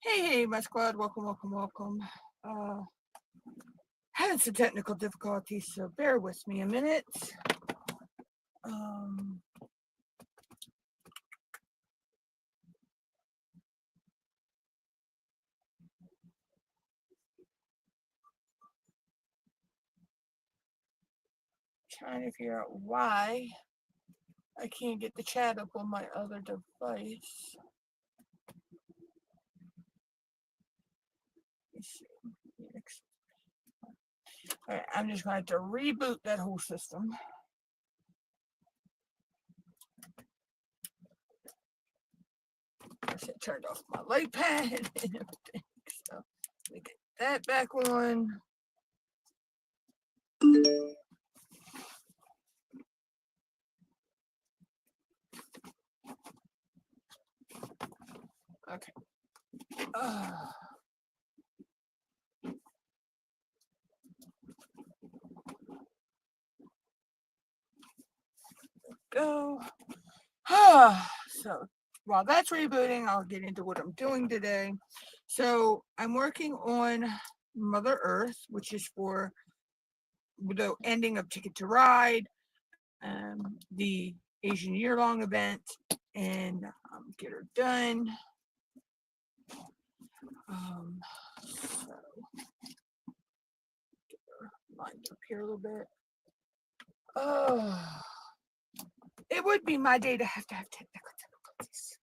Hey, my squad, welcome. Uh, Having some technical difficulties, so bear with me a minute. Um, Trying to figure out why I can't get the chat up on my other device. Let's see. All right, I'm just going to have to reboot that whole system. I turned off my light pad and everything. So let me get that back on. Okay. Go. So while that's rebooting, I'll get into what I'm doing today. So I'm working on Mother Earth, which is for the ending of Ticket to Ride, the Asian year-long event, and get her done. So get her lined up here a little bit. It would be my day to have technical difficulties.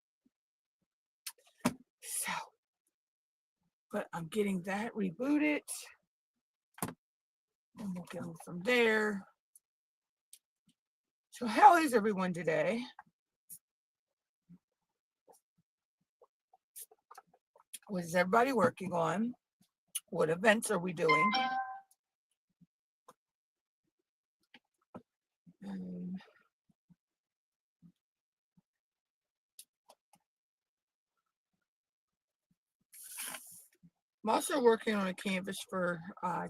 So, but I'm getting that rebooted. And we'll go from there. So how is everyone today? What is everybody working on? What events are we doing? I'm also working on a canvas for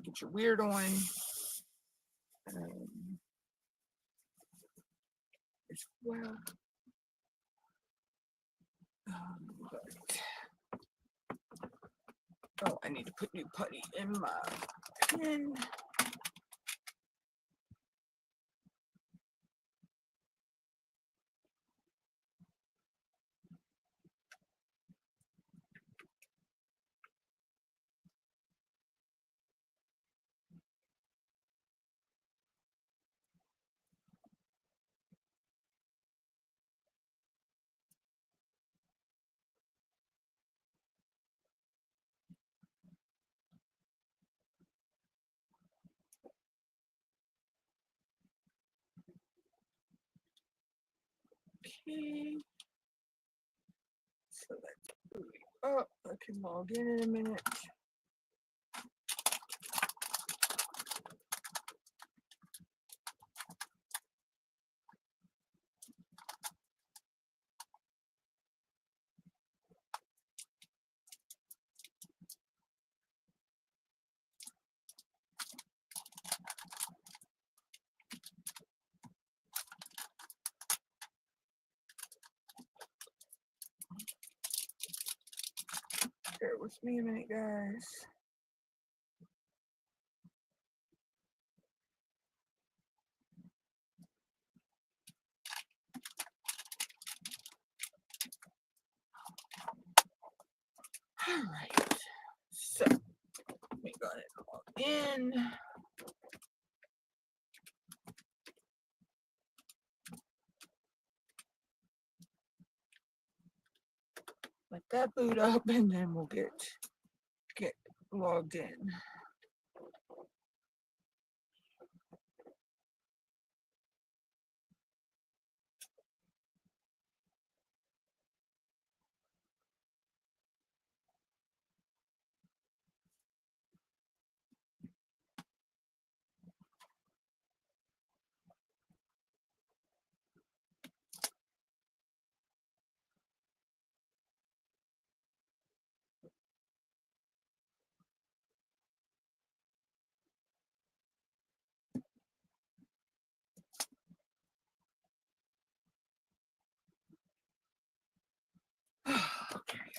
Get Your Weird On. As well. Oh, I need to put new putty in my pen. Okay. So let's boot up. I can log in a minute. Bear with me a minute, guys. All right. So we got it logged in. Let that boot up, and then we'll get logged in.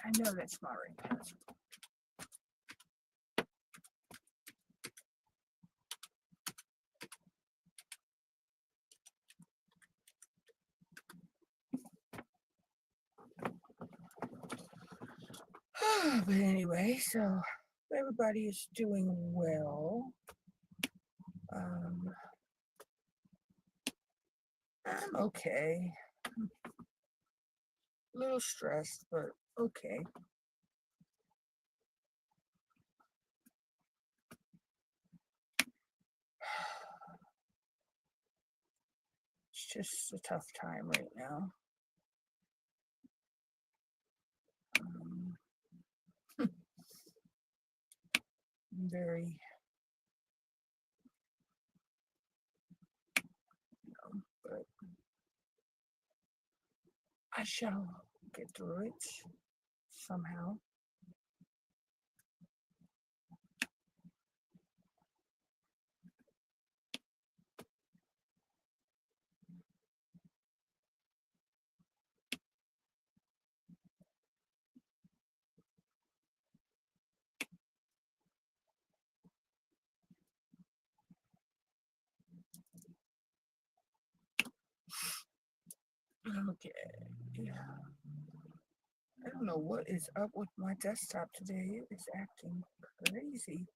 I know that's my right pencil. But anyway, so everybody is doing well. I'm okay. A little stressed, but okay. It's just a tough time right now. Very, but I shall get through it somehow. Okay, yeah. I don't know what is up with my desktop today. It is acting crazy.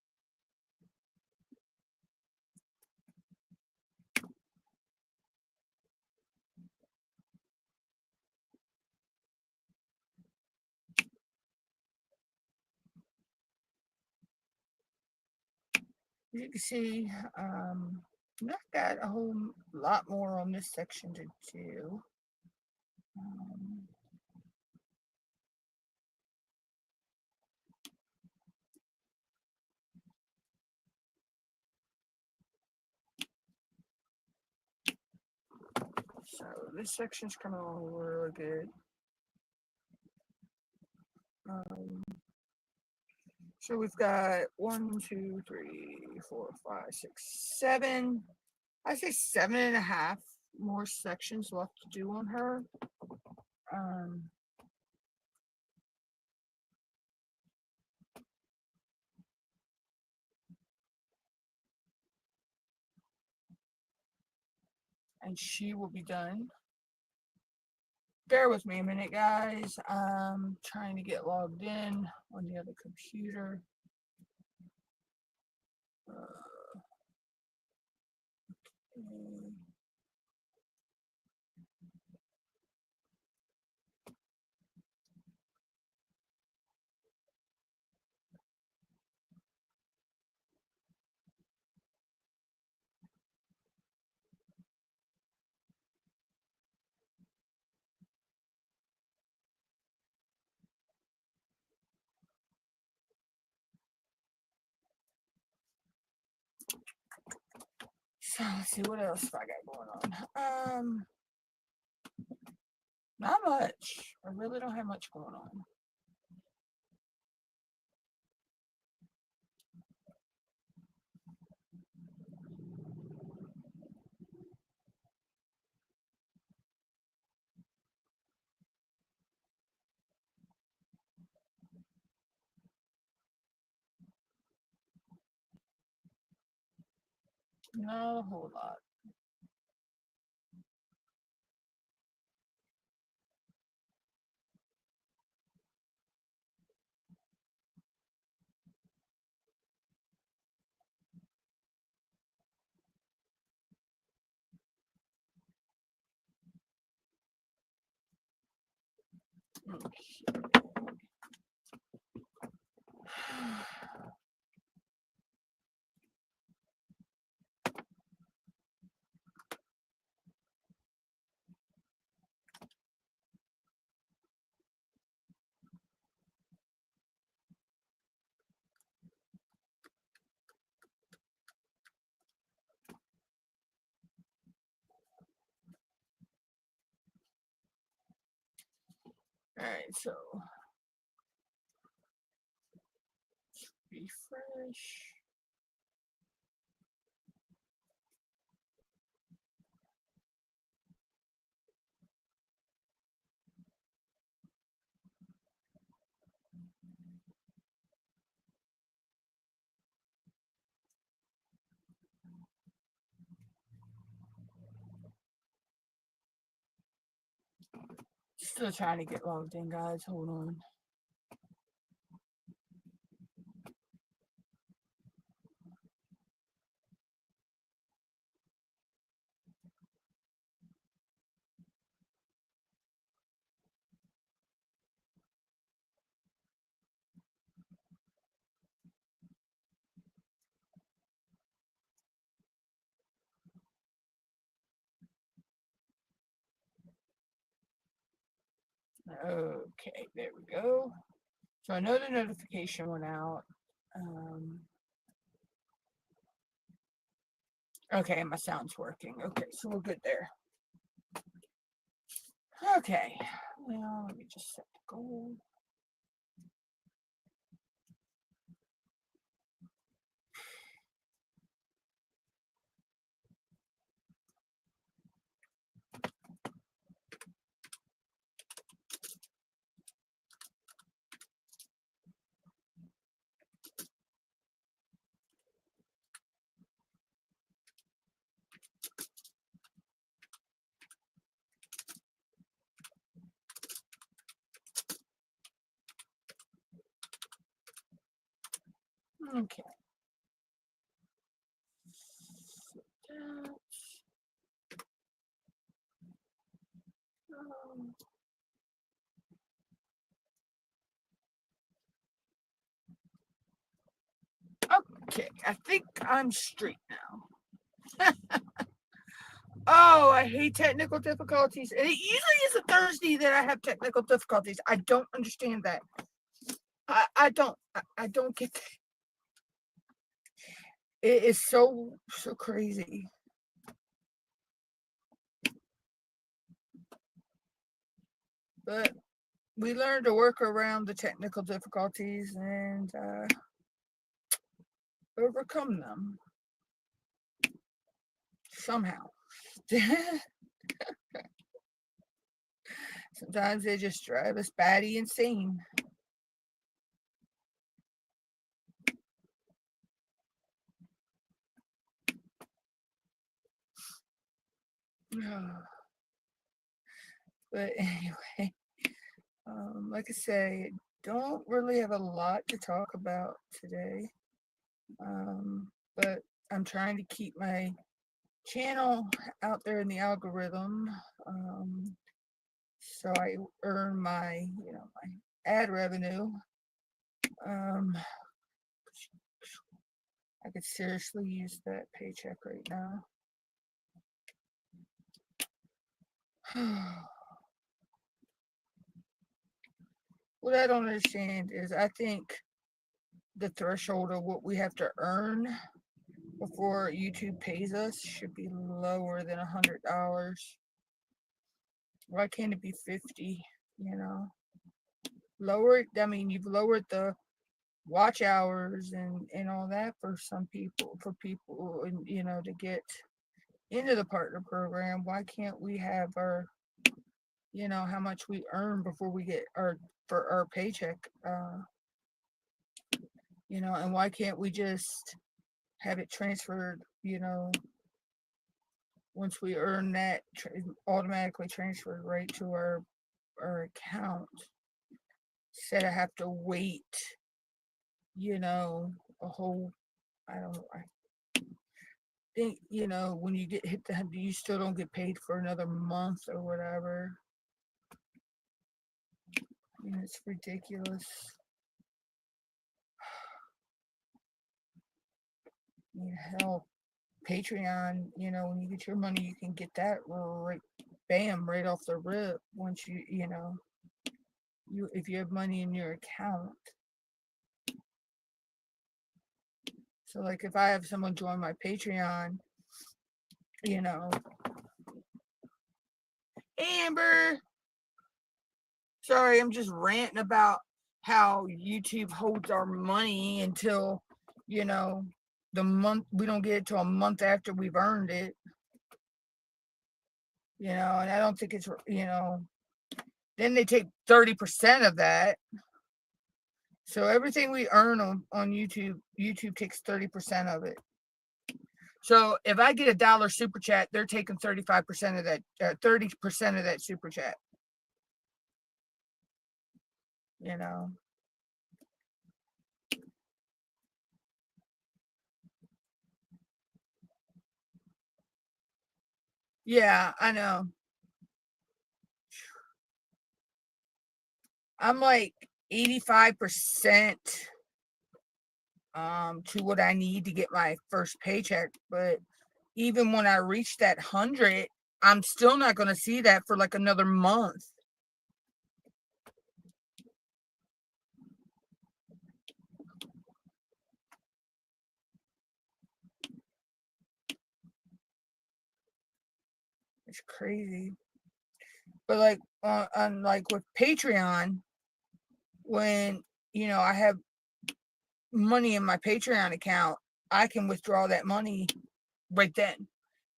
You can see, I've got a whole lot more on this section to do. So this section's coming along really good. So we've got 1, 2, 3, 4, 5, 6, 7. I say 7.5 more sections left to do on her. And she will be done. Bear with me a minute, guys. I'm trying to get logged in on the other computer. Okay. So let's see what else I got going on. Not much. I really don't have much going on. Not a whole lot. Okay. Alright, so refresh. Still trying to get logged in, guys. Hold on. Okay, there we go. So I know the notification went out. Okay, my sound's working. Okay, so we're good there. Okay, well, let me just set the goal. Okay. Okay, I think I'm straight now. Oh, I hate technical difficulties. And it usually is a Thursday that I have technical difficulties. I don't understand that. I don't get that. It is so crazy. But we learned to work around the technical difficulties and overcome them somehow. Sometimes they just drive us batty insane. But anyway, like I say, don't really have a lot to talk about today. But I'm trying to keep my channel out there in the algorithm. So I earn my, my ad revenue. I could seriously use that paycheck right now. What I don't understand is I think the threshold of what we have to earn before YouTube pays us should be lower than $100. Why can't it be 50? Lower it. I mean, you've lowered the watch hours and all that for some people, and to get into the partner program. Why can't we have our, how much we earn before we get our paycheck, and why can't we just have it transferred, once we earn that, automatically transferred right to our account, instead of have to wait, a whole, I think, when you get hit you still don't get paid for another month or whatever. It's ridiculous. Hell, Patreon, when you get your money, you can get that right, bam, right off the rip. Once if you have money in your account. So like if I have someone join my Patreon, Amber, sorry, I'm just ranting about how YouTube holds our money until, the month, we don't get it till a month after we've earned it. And I don't think it's, then they take 30% of that. So everything we earn on YouTube takes 30% of it. So if I get $1 super chat, they're taking 35% of that, 30% of that super chat. you know. Yeah, I know. I'm like 85% to what I need to get my first paycheck, but even when I reach that 100, I'm still not going to see that for like another month. It's crazy. But like on like with Patreon, when I have money in my Patreon account, I can withdraw that money right then.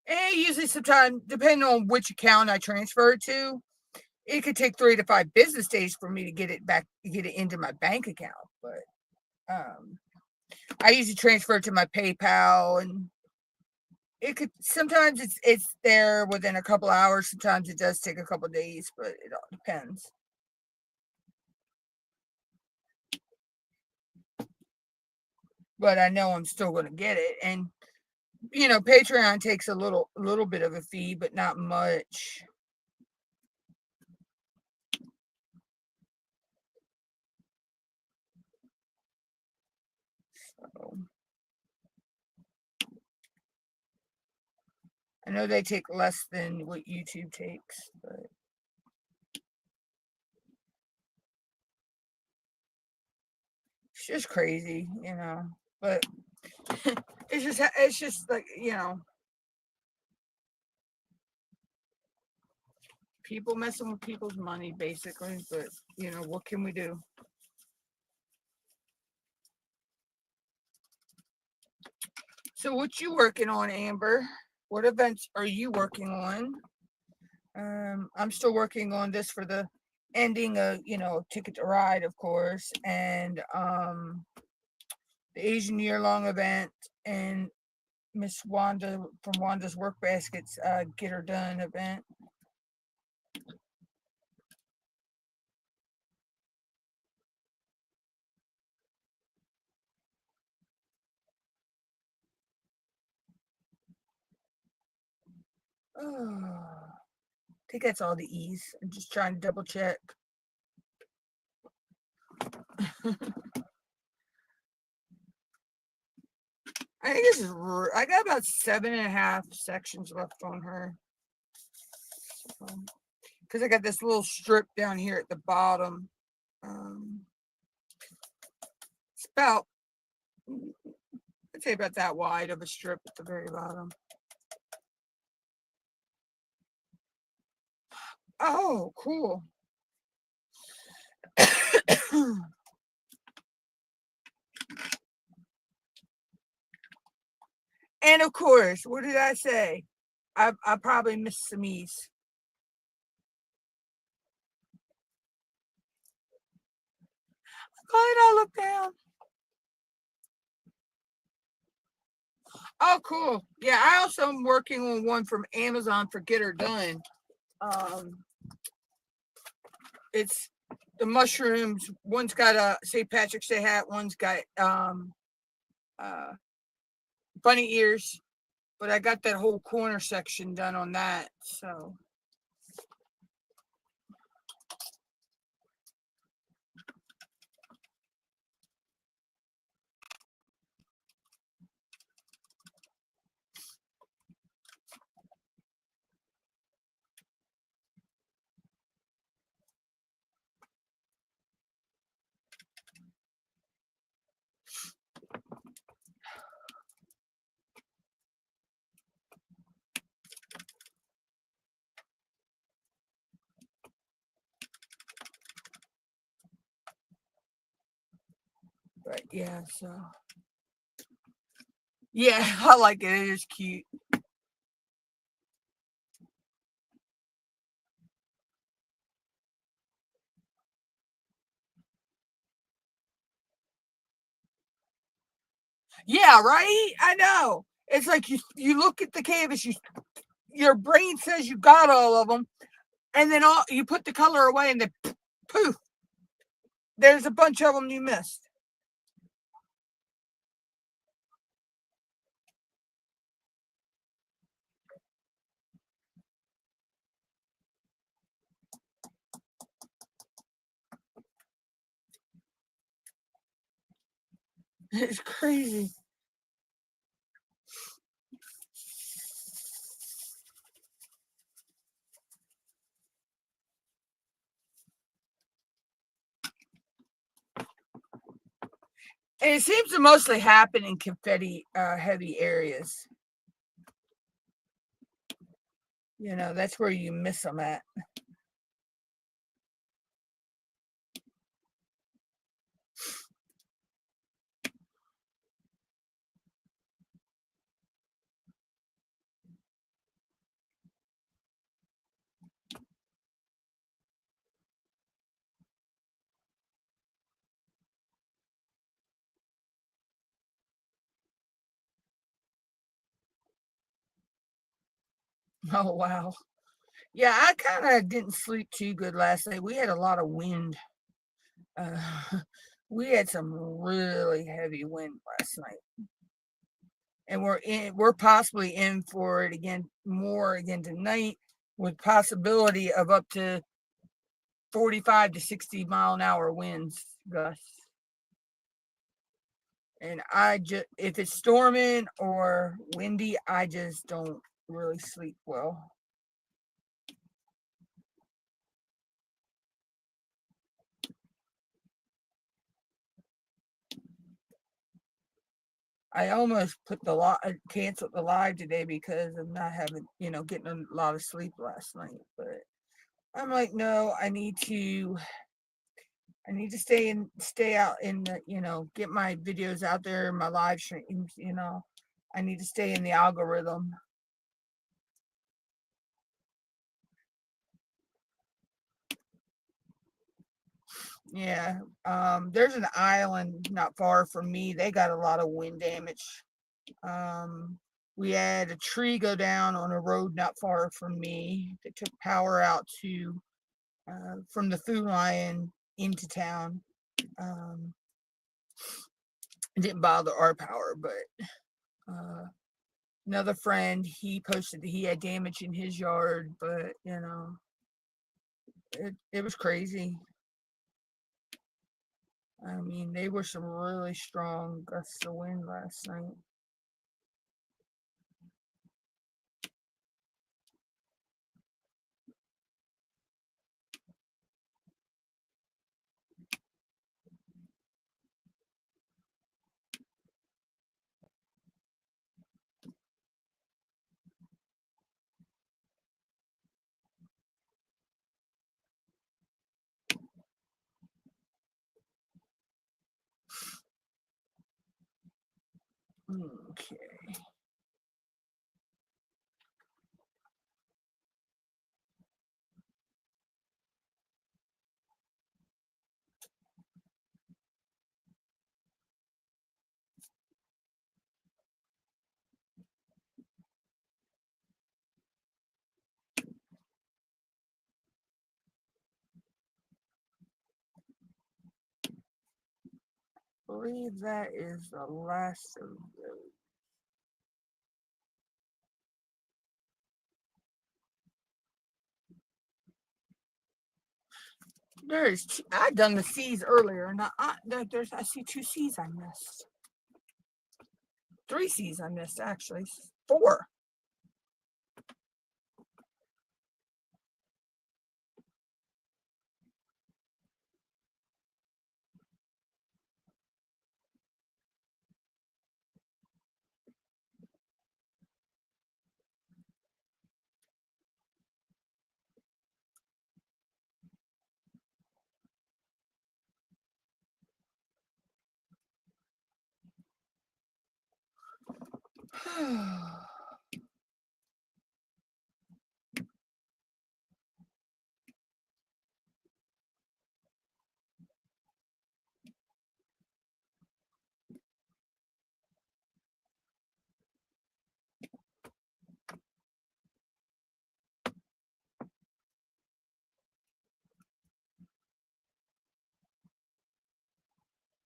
And usually sometimes, depending on which account I transfer it to, it could take 3 to 5 business days for me to get it back, get it into my bank account. But I usually transfer it to my PayPal, and it could sometimes it's there within a couple hours. Sometimes it does take a couple days, but it all depends. But I know I'm still going to get it, and Patreon takes a little bit of a fee, but not much. So I know they take less than what YouTube takes, but it's just crazy, But it's just like, people messing with people's money, basically. But what can we do? So what you working on, Amber? What events are you working on? I'm still working on this for the ending of, Ticket to Ride, of course, and the Asian year-long event, and Miss Wanda from Wanda's Work Baskets Get Her Done event. Oh, I think that's all the E's. I'm just trying to double check. I think this is. I got about 7.5 sections left on her, because I got this little strip down here at the bottom. It's about, I'd say about that wide of a strip at the very bottom. Oh, cool. And of course, what did I say? I probably missed some E's. Go ahead, I'll look down. Oh, cool. Yeah, I also am working on one from Amazon for Get Her Done. It's the mushrooms. One's got a St. Patrick's Day hat. One's got bunny ears. But I got that whole corner section done on that. So. But yeah, so. Yeah, I like it. It is cute. Yeah, right? I know. It's like you look at the canvas, your brain says you got all of them, and then you put the color away, and then poof, there's a bunch of them you missed. It's crazy. And it seems to mostly happen in confetti heavy areas. You know, that's where you miss them at. Oh, wow. Yeah, I kind of didn't sleep too good last night. We had a lot of wind. Uh, we had some really heavy wind last night, and we're possibly in for it again, more again tonight, with possibility of up to 45 to 60-mile-an-hour winds gusts. And I just, if it's storming or windy, I just don't really sleep well. I almost canceled the live today because of not having, getting a lot of sleep last night. But I'm like, no, I need to stay out in the, get my videos out there, my live streams, I need to stay in the algorithm. Yeah. There's an island not far from me. They got a lot of wind damage. We had a tree go down on a road not far from me that took power out to from the Food Lion into town. It didn't bother our power, but another friend, he posted that he had damage in his yard, but it was crazy. I mean, they were some really strong gusts of wind last night. Okay. I believe that is the last of those. I'd done the C's earlier, and I see 2 C's I missed. 3 C's I missed, actually. 4.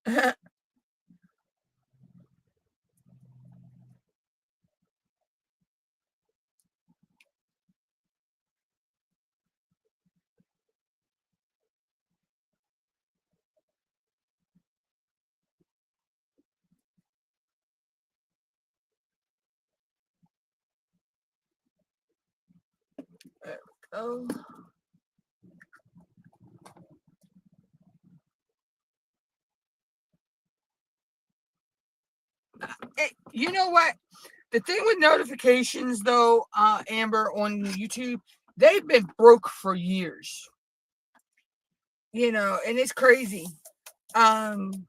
There we go. You know what? The thing with notifications, though, Amber, on YouTube, they've been broke for years. You know, and it's crazy. Um,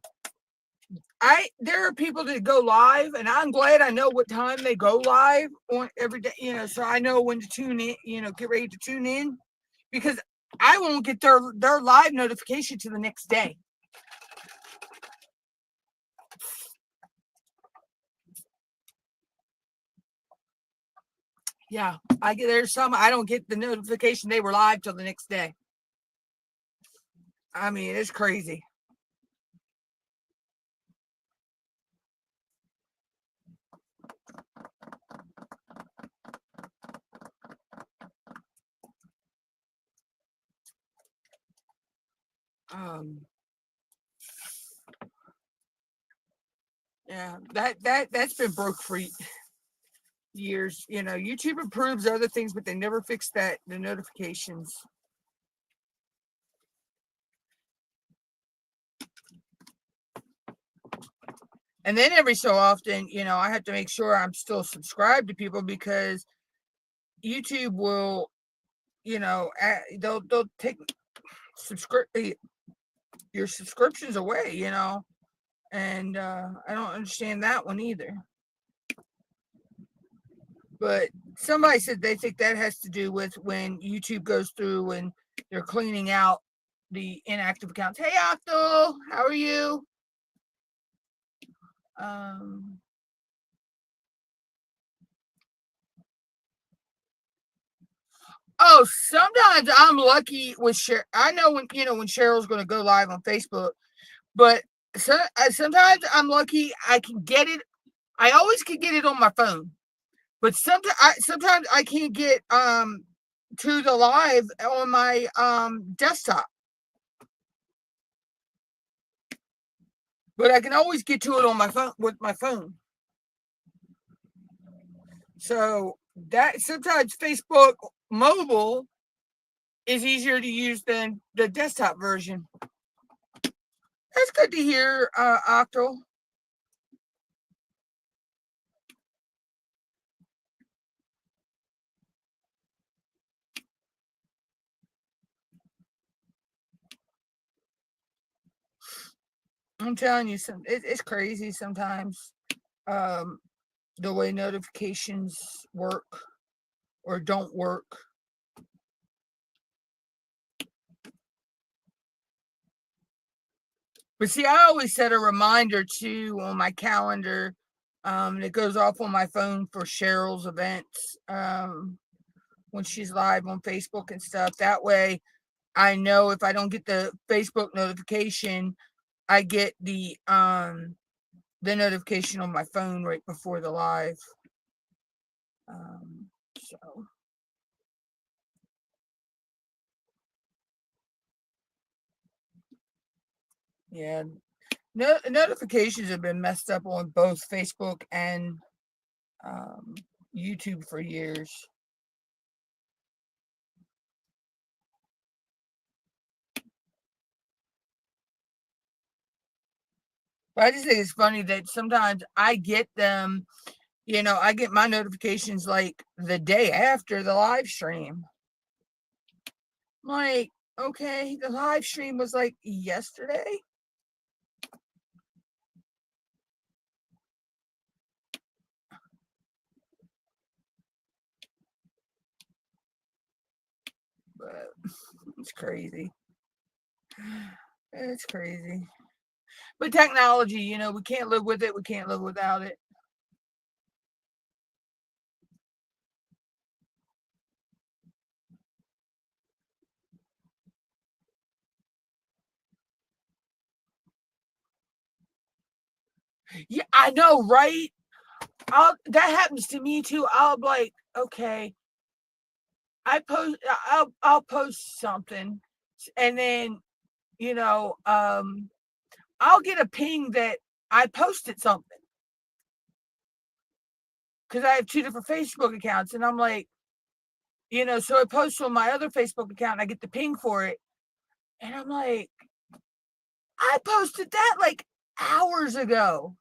there are people that go live, and I'm glad I know what time they go live on every day. You know, so I know when to tune in. You know, get ready to tune in, because I won't get their live notification to the next day. Yeah, there's some I don't get the notification they were live till the next day. I mean, it's crazy. Yeah, that's been broke for years. You know, YouTube improves other things, but they never fix the notifications. And then every so often, you know, I have to make sure I'm still subscribed to people, because YouTube will, you know, they'll take your subscriptions away, you know, and I don't understand that one either. But somebody said they think that has to do with when YouTube goes through and they're cleaning out the inactive accounts. Hey, Octo, how are you? Oh, sometimes I'm lucky with Cheryl. I know when Cheryl's going to go live on Facebook, but sometimes I'm lucky. I can get it. I always can get it on my phone, but sometimes I can't get to the live on my desktop. But I can always get to it on my phone with my phone. So that sometimes Facebook mobile is easier to use than the desktop version. That's good to hear, Octo. I'm telling you, it's crazy sometimes, the way notifications work or don't work. But see, I always set a reminder too on my calendar, that goes off on my phone for Cheryl's events, when she's live on Facebook and stuff. That way, I know if I don't get the Facebook notification, I get the notification on my phone right before the live. So yeah, notifications have been messed up on both Facebook and YouTube for years. But I just think it's funny that sometimes I get them, you know, I get my notifications like the day after the live stream. Like, okay, the live stream was like yesterday. But it's crazy. It's crazy. But technology, you know, we can't live with it. We can't live without it. Yeah, I know, right? That happens to me too. I'll be like, okay, I'll post something, and then you know, I'll get a ping that I posted something because I have two different Facebook accounts, and I'm like, so I post on my other Facebook account, and I get the ping for it, and I'm like, I posted that like hours ago.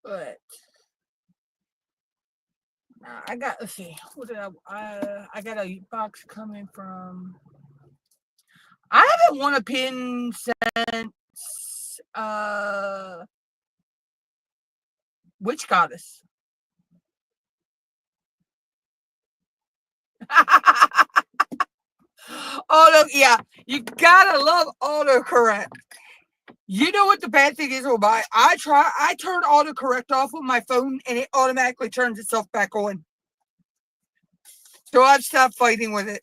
But let's see, what did I got a box coming from. I haven't won a pin since Witch Goddess. Yeah, you gotta love autocorrect. You know what the bad thing is with I turn autocorrect off on my phone and it automatically turns itself back on. So I've stopped fighting with it.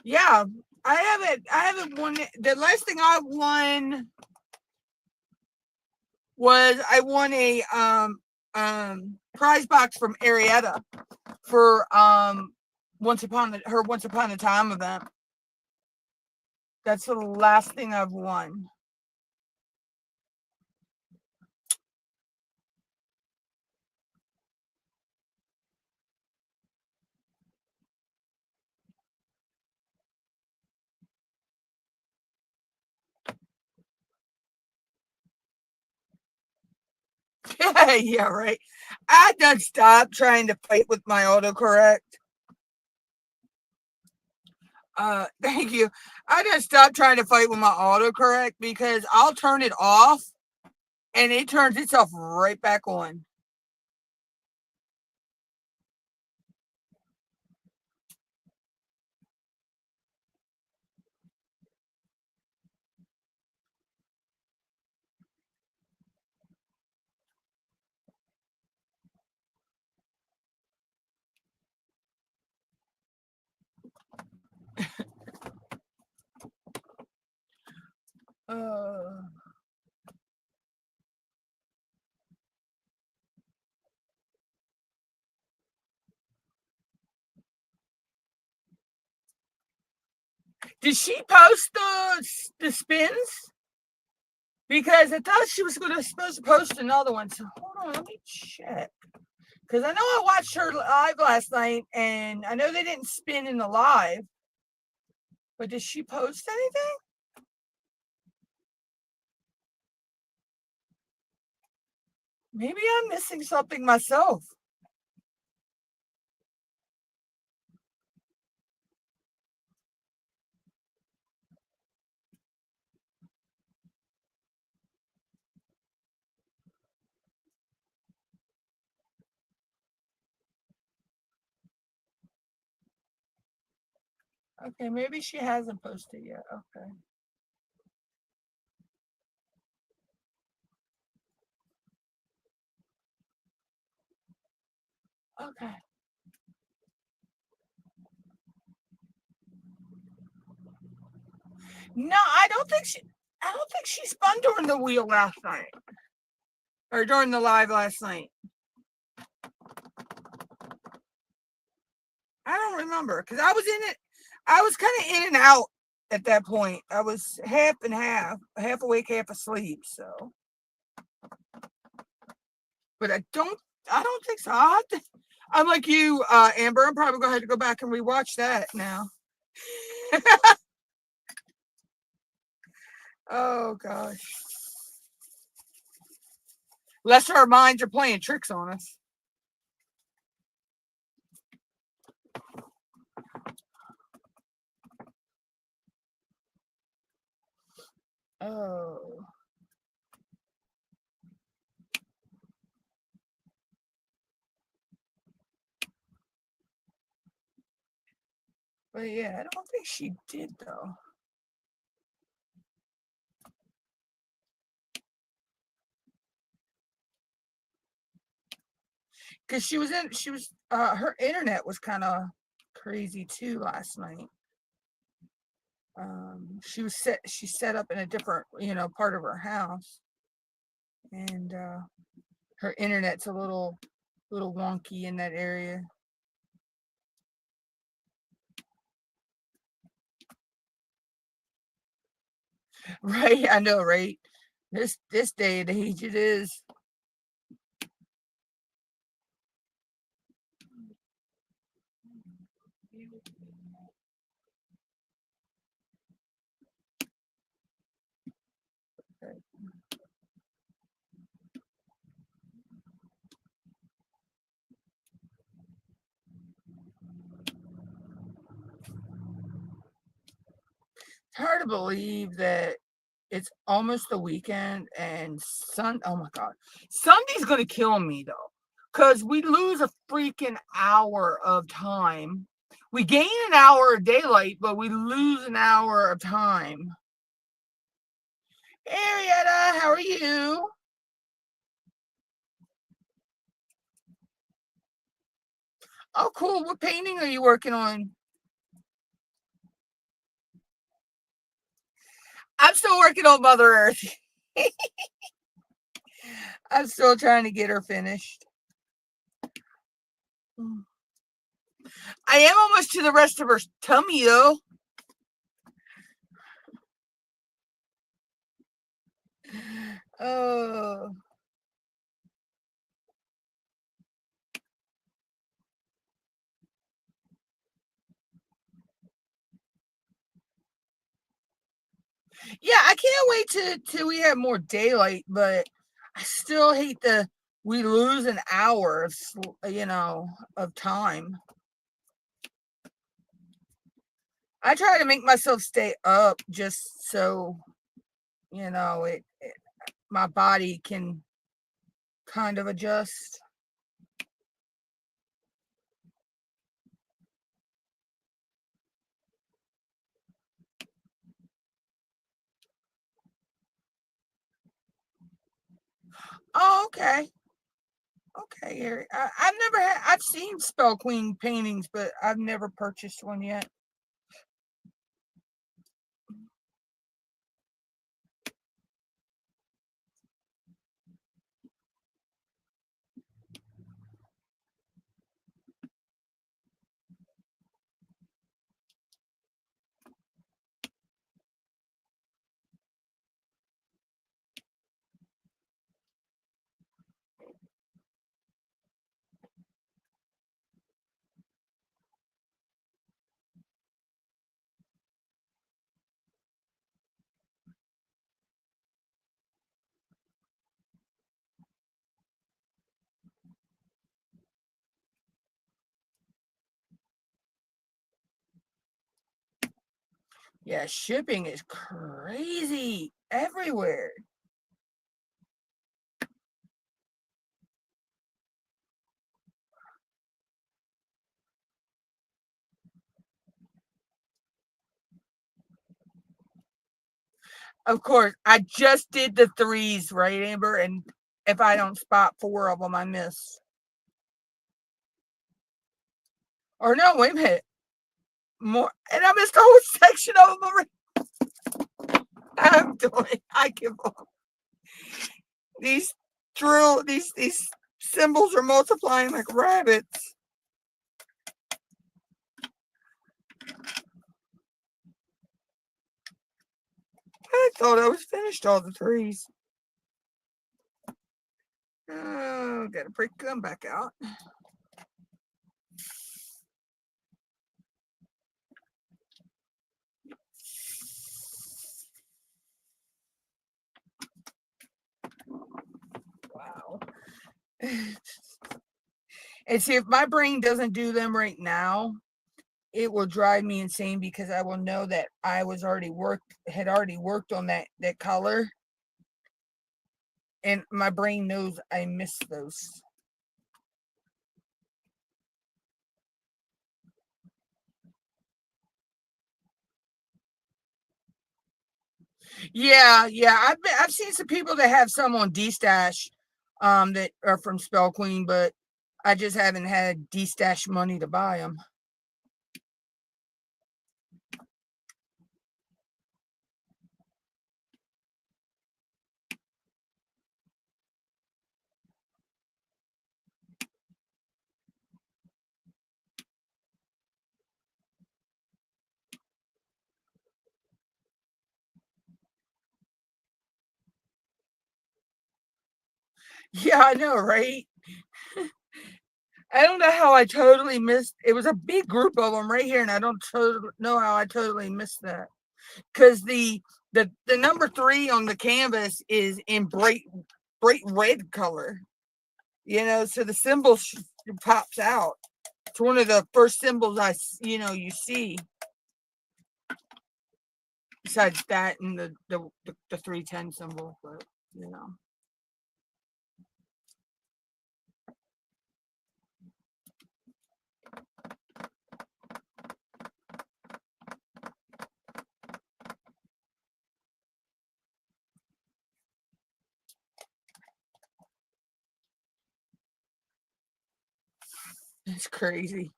Yeah, I haven't won it. The last thing I won was I won a prize box from Arietta for Once Upon a Time event. That's the last thing I've won. Yeah, right. I done stopped trying to fight with my autocorrect. Thank you. I done stopped trying to fight with my autocorrect because I'll turn it off and it turns itself right back on. Uh, did she post the spins? Because I thought she was supposed to post another one. So hold on, let me check. Because I know I watched her live last night, and I know they didn't spin in the live. But did she post anything? Maybe I'm missing something myself. Okay, maybe she hasn't posted yet. Okay. Okay. No, I don't think she spun during the wheel last night. Or during the live last night. I don't remember because I was in it. I was kind of in and out at that point. I was half and half awake, half asleep. So but I don't think so. I'm like you, Amber. I'm probably gonna have to go back and rewatch that now. Oh gosh. Lest our minds are playing tricks on us. Oh. But yeah, I don't think she did though. Because she was her internet was kind of crazy too last night. She set up in a different, part of her house, and her internet's a little wonky in that area. Right, I know, right? This day and age it is. It's hard to believe that it's almost the weekend and oh my God. Sunday's gonna kill me though. Because we lose a freaking hour of time. We gain an hour of daylight, but we lose an hour of time. Arietta, how are you? Oh, cool. What painting are you working on? I'm still working on Mother Earth. I'm still trying to get her finished. I am almost to the rest of her tummy, though. Oh. Yeah, I can't wait till we have more daylight, but I still hate we lose an hour of time. I try to make myself stay up just so my body can kind of adjust. Oh, okay. Okay, Eric. I've seen Spell Queen paintings, but I've never purchased one yet. Yeah, shipping is crazy everywhere. Of course, I just did the threes, right, Amber? And if I don't spot 4 of them, I miss. Or no, wait a minute. More, and I missed a whole section of them already. I'm doing. I give up. These these symbols are multiplying like rabbits. I thought I was finished all the threes. Oh, gotta break them back out. Wow. And see, if my brain doesn't do them right now, it will drive me insane because I will know that I had already worked on that color, and my brain knows I missed those. Yeah, I've seen some people that have some on D-Stash, that are from Spell Queen, but I just haven't had D-Stash money to buy them. Yeah, I know, right? I don't know how I totally missed. It was a big group of them right here, and I don't know how I totally missed that. Because the number 3 on the canvas is in bright red color. So the symbol pops out. It's one of the first symbols you see. Besides that and the 310 symbol, but you know. It's crazy.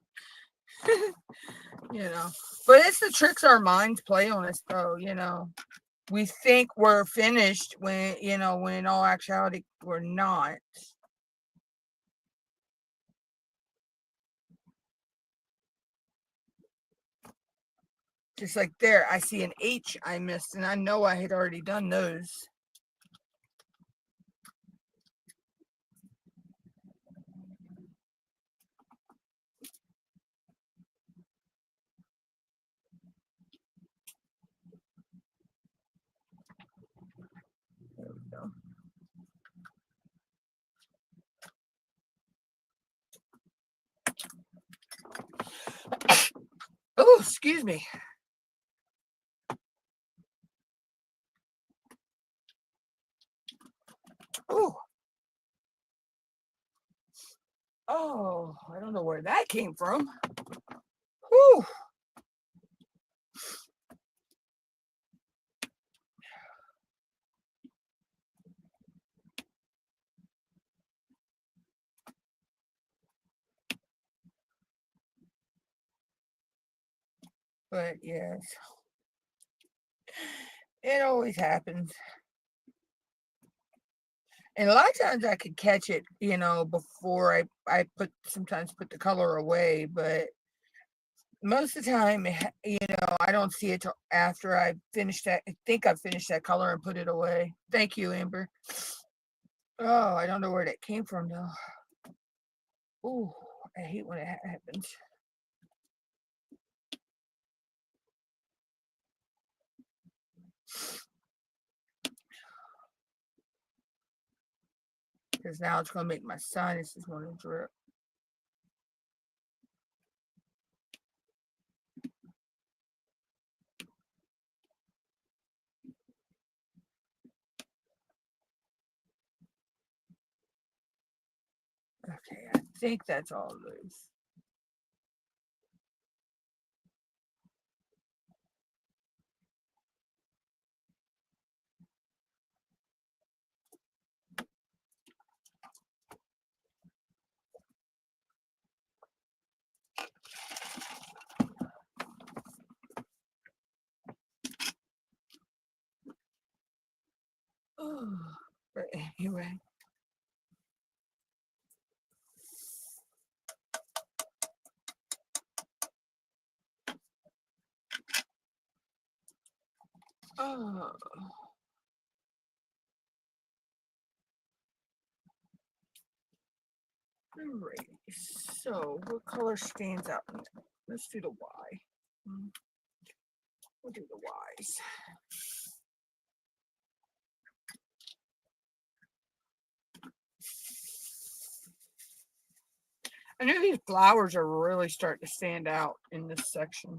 But it's the tricks our minds play on us, though. We think we're finished when in all actuality we're not. Just like there, I see an H I missed, and I know I had already done those. There we go. Oh, excuse me. Oh, I don't know where that came from. Whew. But yes, it always happens. And a lot of times I could catch it, before I sometimes put the color away, but most of the time, I don't see it till after I finish that. I think I've finished that color and put it away. Thank you, Amber. Oh, I don't know where that came from though. Oh, I hate when it happens. Because now it's going to make my sinuses want to drip. Okay, I think that's all loose. Oh, but anyway. Oh. Alrighty, so what color stands out? Let's do the Y. We'll do the Y's. I know these flowers are really starting to stand out in this section.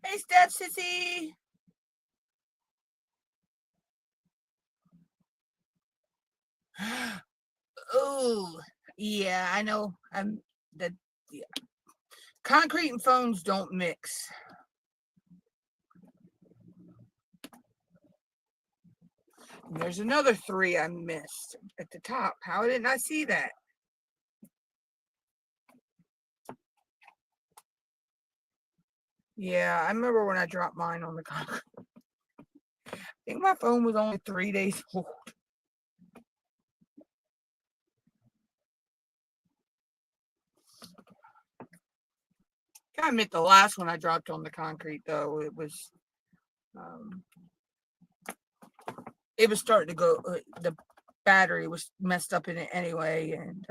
Hey, Steph Sissy. Oh, yeah, I know. Yeah. Concrete and phones don't mix. And there's another 3 I missed at the top. How didn't I see that? Yeah, I remember when I dropped mine on the concrete. I think my phone was only 3 days old. I admit the last one I dropped on the concrete, though, it was starting to go. The battery was messed up in it anyway, and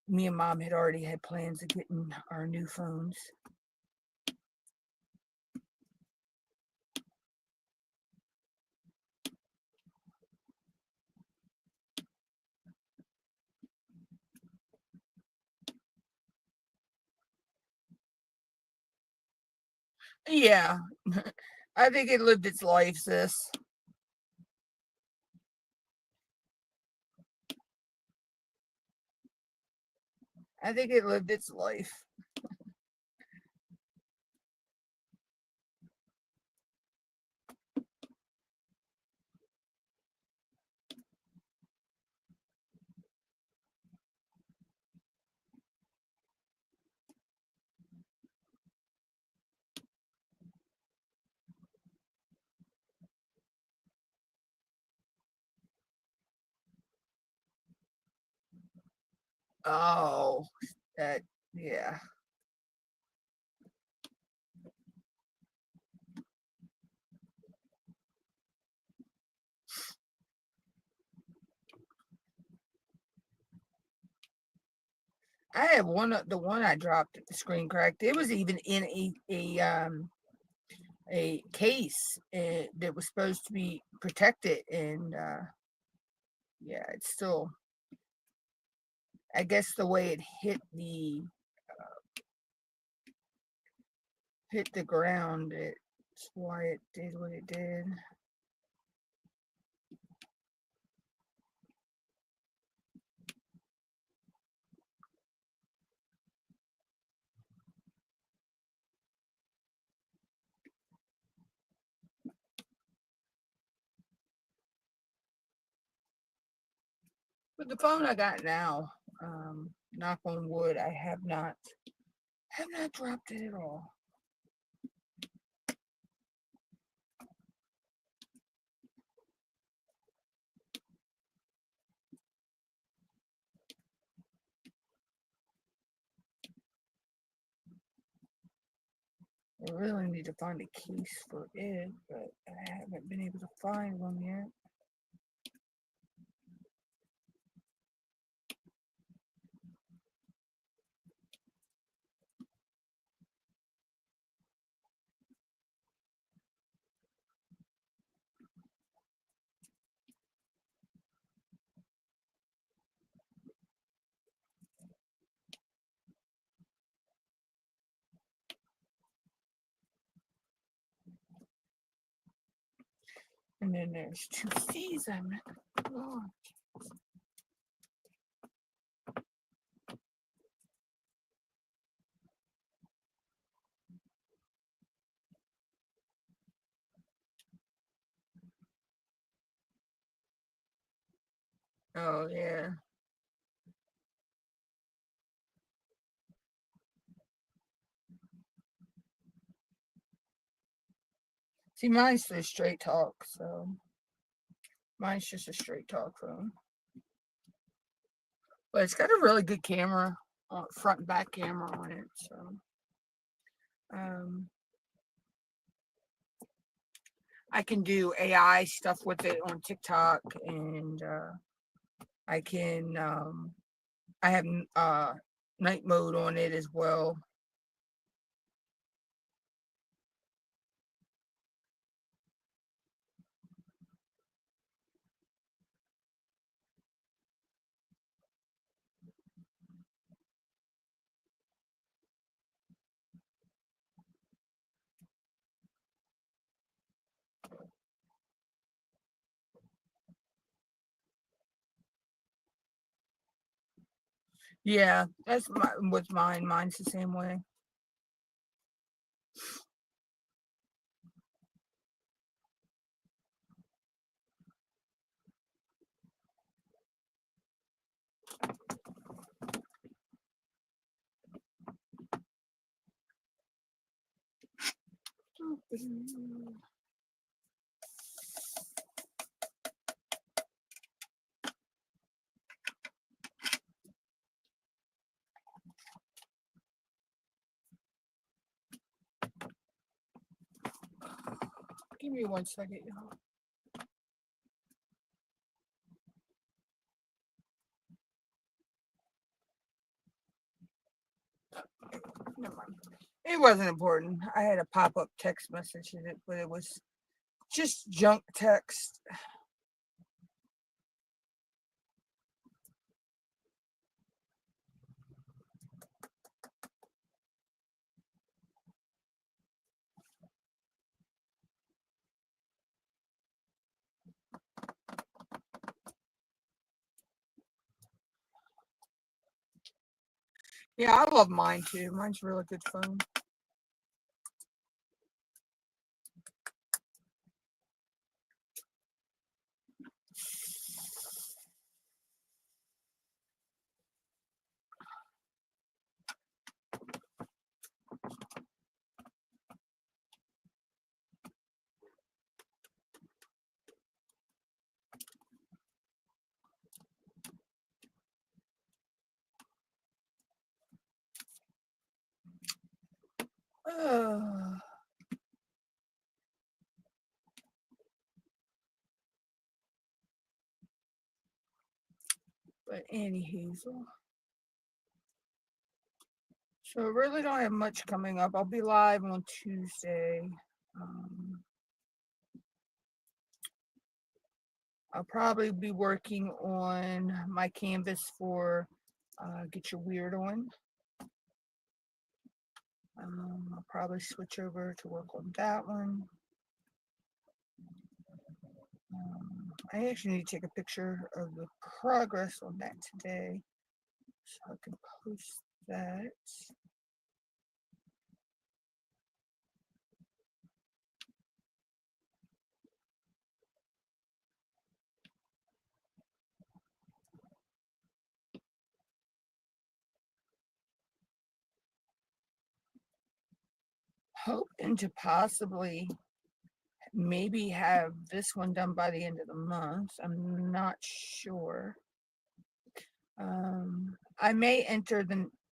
me and Mom had already had plans of getting our new phones. Yeah, I think it lived its life, sis. I think it lived its life. Oh, that, yeah. I have the one I dropped at the screen cracked. It was even in a case that was supposed to be protected, and yeah, it's still, I guess the way it hit the ground, it's why it did what it did. But the phone I got now, knock on wood, I have not dropped it at all. I really need to find a case for it, but I haven't been able to find one yet. And then there's 2 C's I meant. Oh, yeah. See, mine's the straight talk, so mine's just a straight talk phone. But it's got a really good camera, front and back camera on it. So, I can do AI stuff with it on TikTok, and I can. I have night mode on it as well. Yeah, that's with mine. Mine's the same way. Give me 1 second, y'all. Never mind. It wasn't important. I had a pop-up text message in it, but it was just junk text. Yeah, I love mine too. Mine's a really good phone. Uh, but anywho, so I really don't have much coming up. I'll be live on Tuesday. I'll probably be working on my canvas for Get Your Weird On. I'll probably switch over to work on that one. I actually need to take a picture of the progress on that today so I can post that. Hoping to possibly maybe have this one done by the end of the month. I'm not sure. I may enter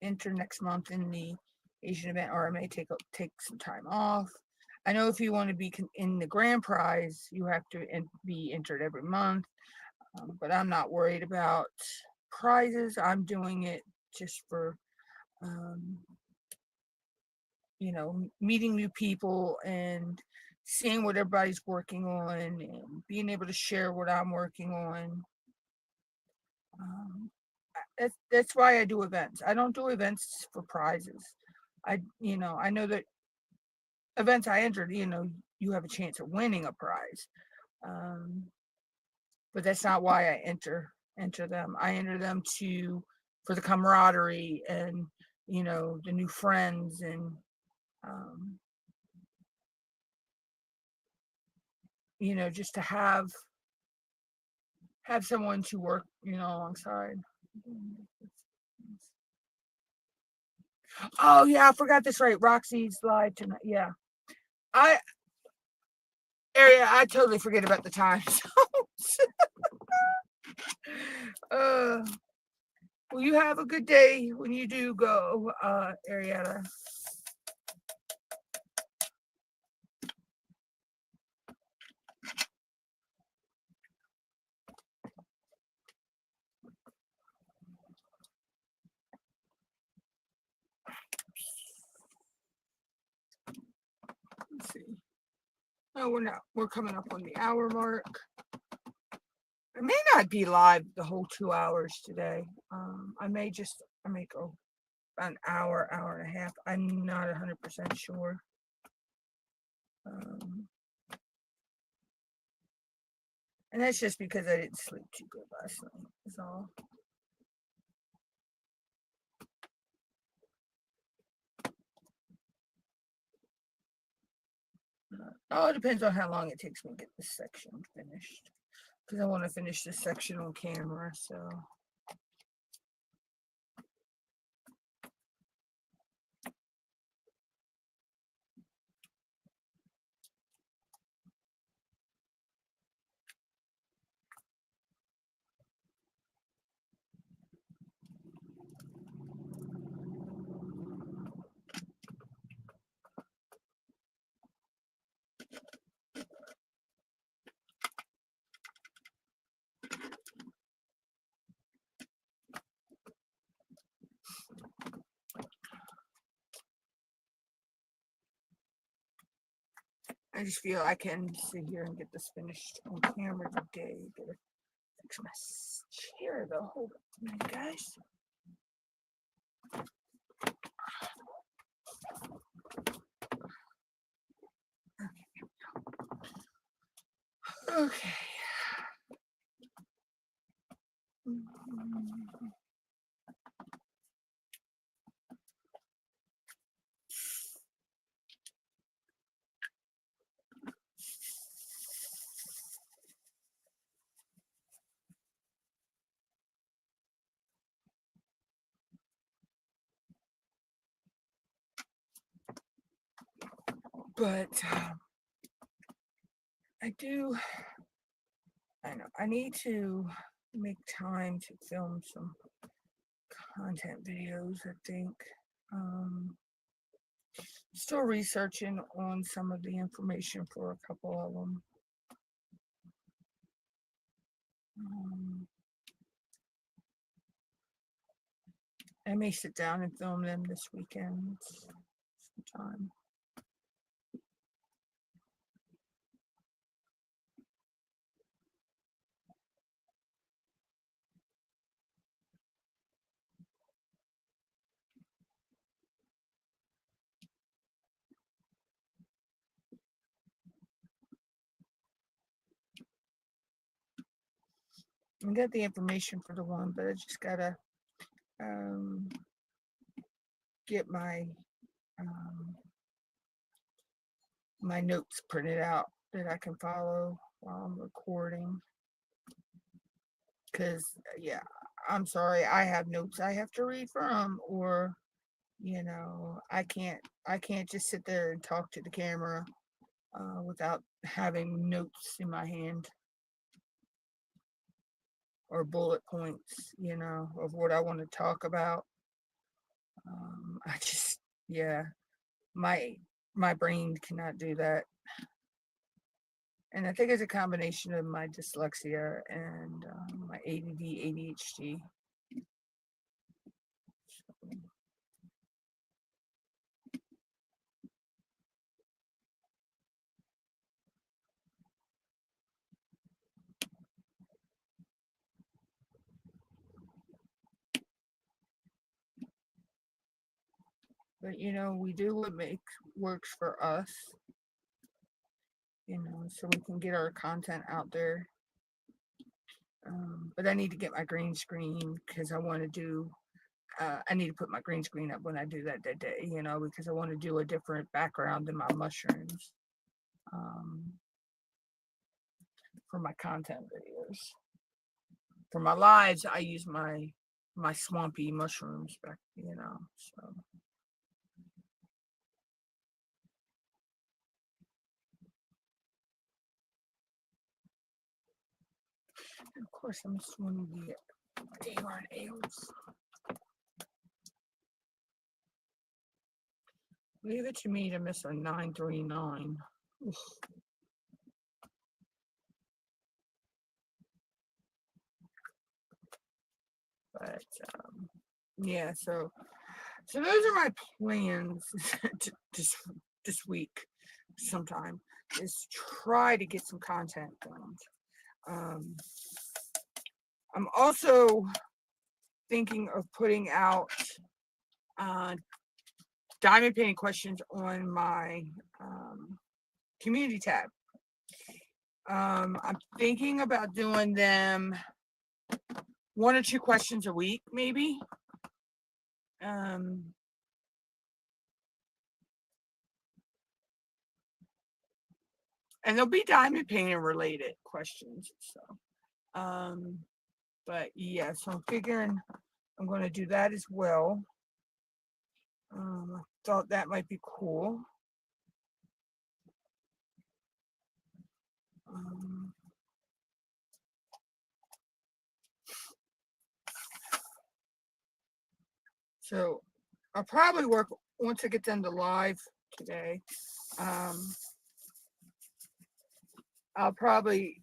next month in the Asian event, or I may take some time off. I know if you want to be in the grand prize, you have to be entered every month, but I'm not worried about prizes. I'm doing it just for meeting new people and seeing what everybody's working on and being able to share what I'm working on. That's why I do events. I don't do events for prizes. I know that events I entered, you have a chance of winning a prize. But that's not why I enter them. I enter them for the camaraderie and, the new friends and, just to have someone to work, alongside. Oh yeah, I forgot this, right? Roxy's live tonight. Yeah. I area, I totally forget about the time zones. Well, you have a good day when you do go, Arietta. Let's see. Oh, we're coming up on the hour mark. I may not be live the whole 2 hours today. I may go about an hour, hour and a half. I'm not 100% sure. And that's just because I didn't sleep too good last night, is all. Oh, it depends on how long it takes me to get this section finished. Because I want to finish this section on camera, so. I just feel I can sit here and get this finished on camera today. Gotta fix my chair though. Hold on, guys. Okay. But I know I need to make time to film some content videos. I think still researching on some of the information for a couple of them. I may sit down and film them this weekend sometime. I got the information for the one, but I just gotta get my my notes printed out that I can follow while I'm recording. Because yeah, I'm sorry, I have notes I have to read from, or I can't just sit there and talk to the camera without having notes in my hand or bullet points, of what I want to talk about. I just, yeah, my brain cannot do that. And I think it's a combination of my dyslexia and my ADD, ADHD. But we do what works for us, so we can get our content out there. But I need to get my green screen because I want to do. I need to put my green screen up when I do that day, because I want to do a different background than my mushrooms for my content videos. For my lives, I use my swampy mushrooms back, so. Of course, I'm just wanting to get darn ales. Leave it to me to miss a 939. Oof. But yeah, so those are my plans this week. Sometime is try to get some content done. I'm also thinking of putting out diamond painting questions on my community tab. I'm thinking about doing them 1 or 2 questions a week, maybe. And they'll be diamond painting related questions. So, but yeah, so I'm figuring I'm going to do that as well. I thought that might be cool. So I'll probably work once I get done the live today. I'll probably,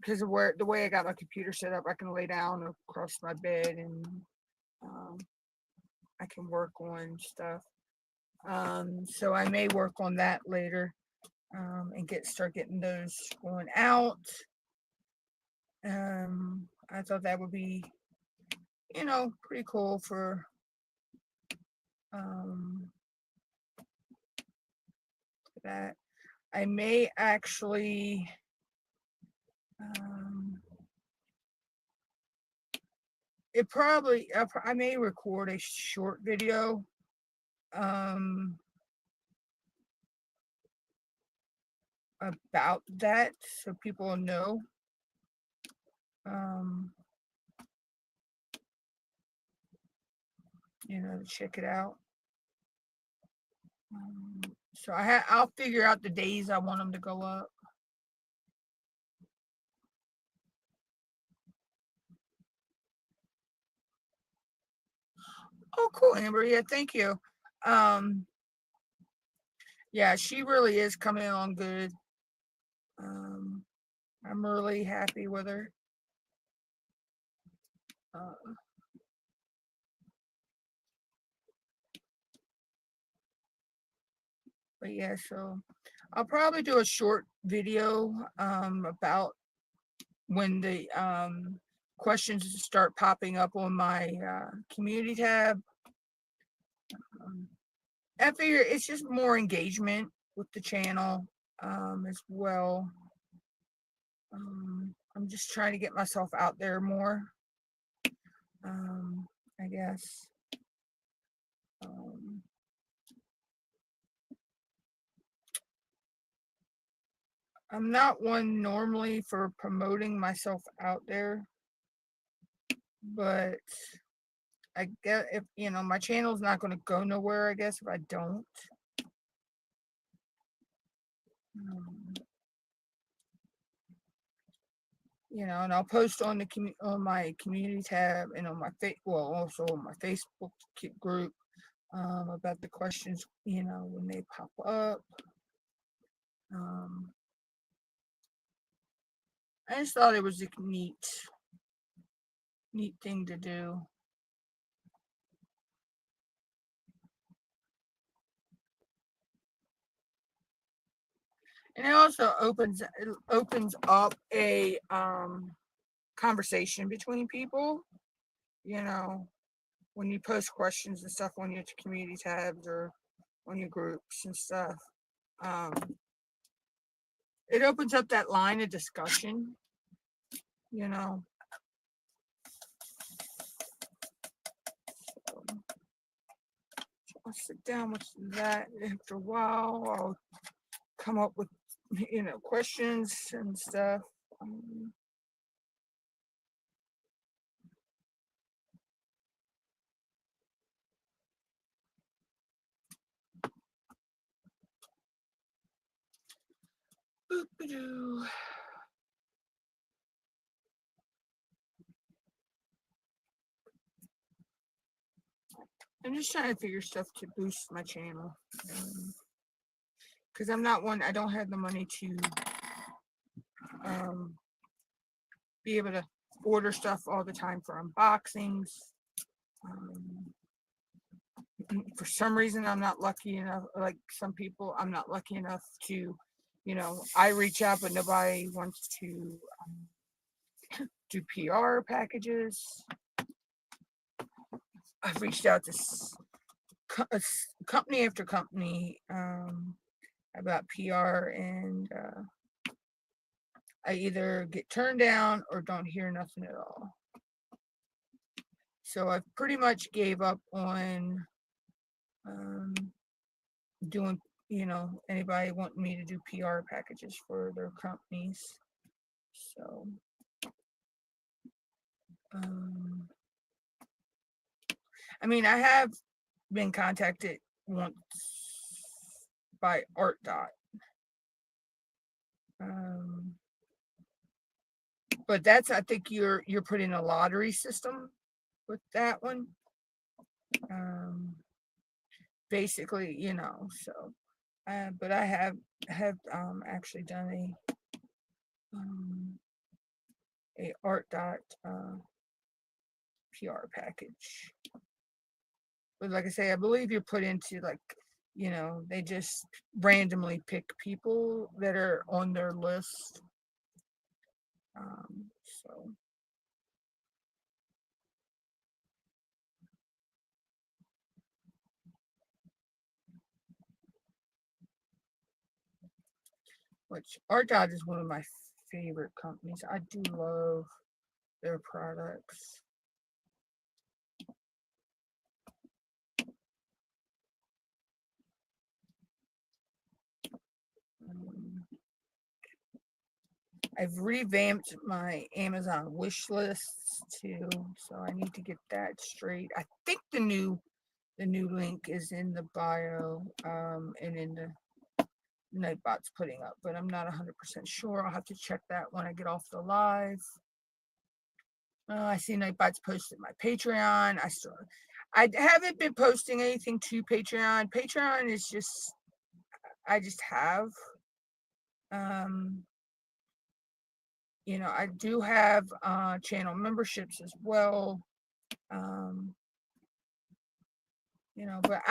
because of the way I got my computer set up, I can lay down across my bed and I can work on stuff. So I may work on that later and start getting those going out. I thought that would be, pretty cool for that. I may actually I may record a short video about that so people know. Check it out. So I'll figure out the days I want them to go up. Oh, cool, Amber. Yeah, thank you. Yeah, she really is coming along good. I'm really happy with her. But yeah, so I'll probably do a short video about when the questions start popping up on my community tab. I figure it's just more engagement with the channel as well. I'm just trying to get myself out there more, I guess. I'm not one normally for promoting myself out there, but I guess if my channel's not going to go nowhere, I guess, if I don't. And I'll post on my community tab and on my also on my Facebook group about the questions, when they pop up. I just thought it was a neat thing to do. And it also opens up a conversation between people, when you post questions and stuff on your community tabs or on your groups and stuff. It opens up that line of discussion, So I'll sit down with that after a while. I'll come up with, questions and stuff. Boop-a-doo. I'm just trying to figure stuff to boost my channel. Because I'm not one, I don't have the money to be able to order stuff all the time for unboxings. For some reason, I'm not lucky enough, like some people, I'm not lucky enough to, I reach out, but nobody wants to do PR packages. I've reached out to company after company about PR, and I either get turned down or don't hear nothing at all. So I've pretty much gave up on doing, anybody wanting me to do PR packages for their companies. So, I mean, I have been contacted once by Art Dot. But that's, I think you're putting a lottery system with that one. Basically, so, but I have actually done a Art Dot PR package. But like I say, I believe you're put into like, they just randomly pick people that are on their list. So. Which Art Dot is one of my favorite companies. I do love their products. I've revamped my Amazon wish lists too, so I need to get that straight. I think the new link is in the bio and in the Nightbot's putting up, but I'm not 100% sure. I'll have to check that when I get off the live. I see Nightbot's posted my Patreon. I haven't been posting anything to Patreon. Patreon is just, I just have. I do have channel memberships as well. But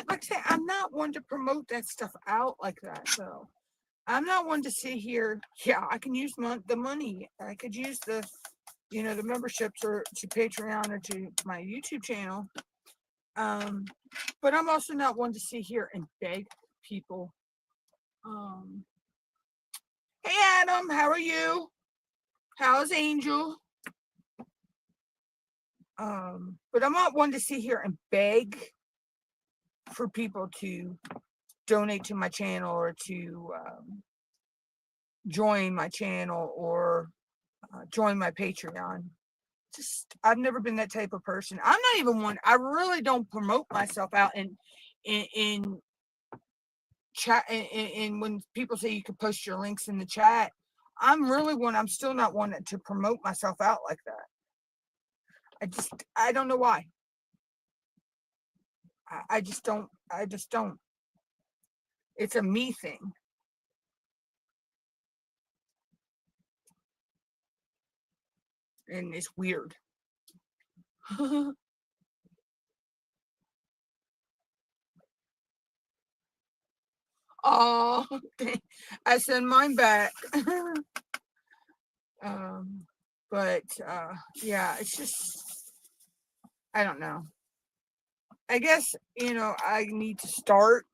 like I say, I'm not one to promote that stuff out like that. So I'm not one to sit here. Yeah, I can use the money. I could use the, the memberships or to Patreon or to my YouTube channel. But I'm also not one to sit here and beg people. Hey Adam, how are you? How's Angel? But I'm not one to sit here and beg for people to donate to my channel or to join my channel or join my Patreon. Just, I've never been that type of person. I'm not even one. I really don't promote myself out in chat. And when people say you can post your links in the chat, I'm still not one to promote myself out like that. I don't know why. I just don't. It's a me thing. And it's weird. Oh, I send mine back. But yeah, it's just, I don't know. I guess, I need to start.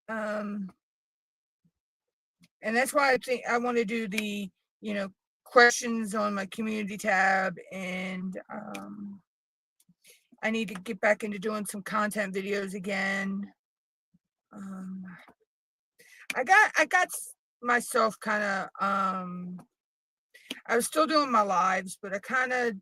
And that's why I think I want to do the, questions on my community tab, and I need to get back into doing some content videos again. I got myself kind of I was still doing my lives, but I kind of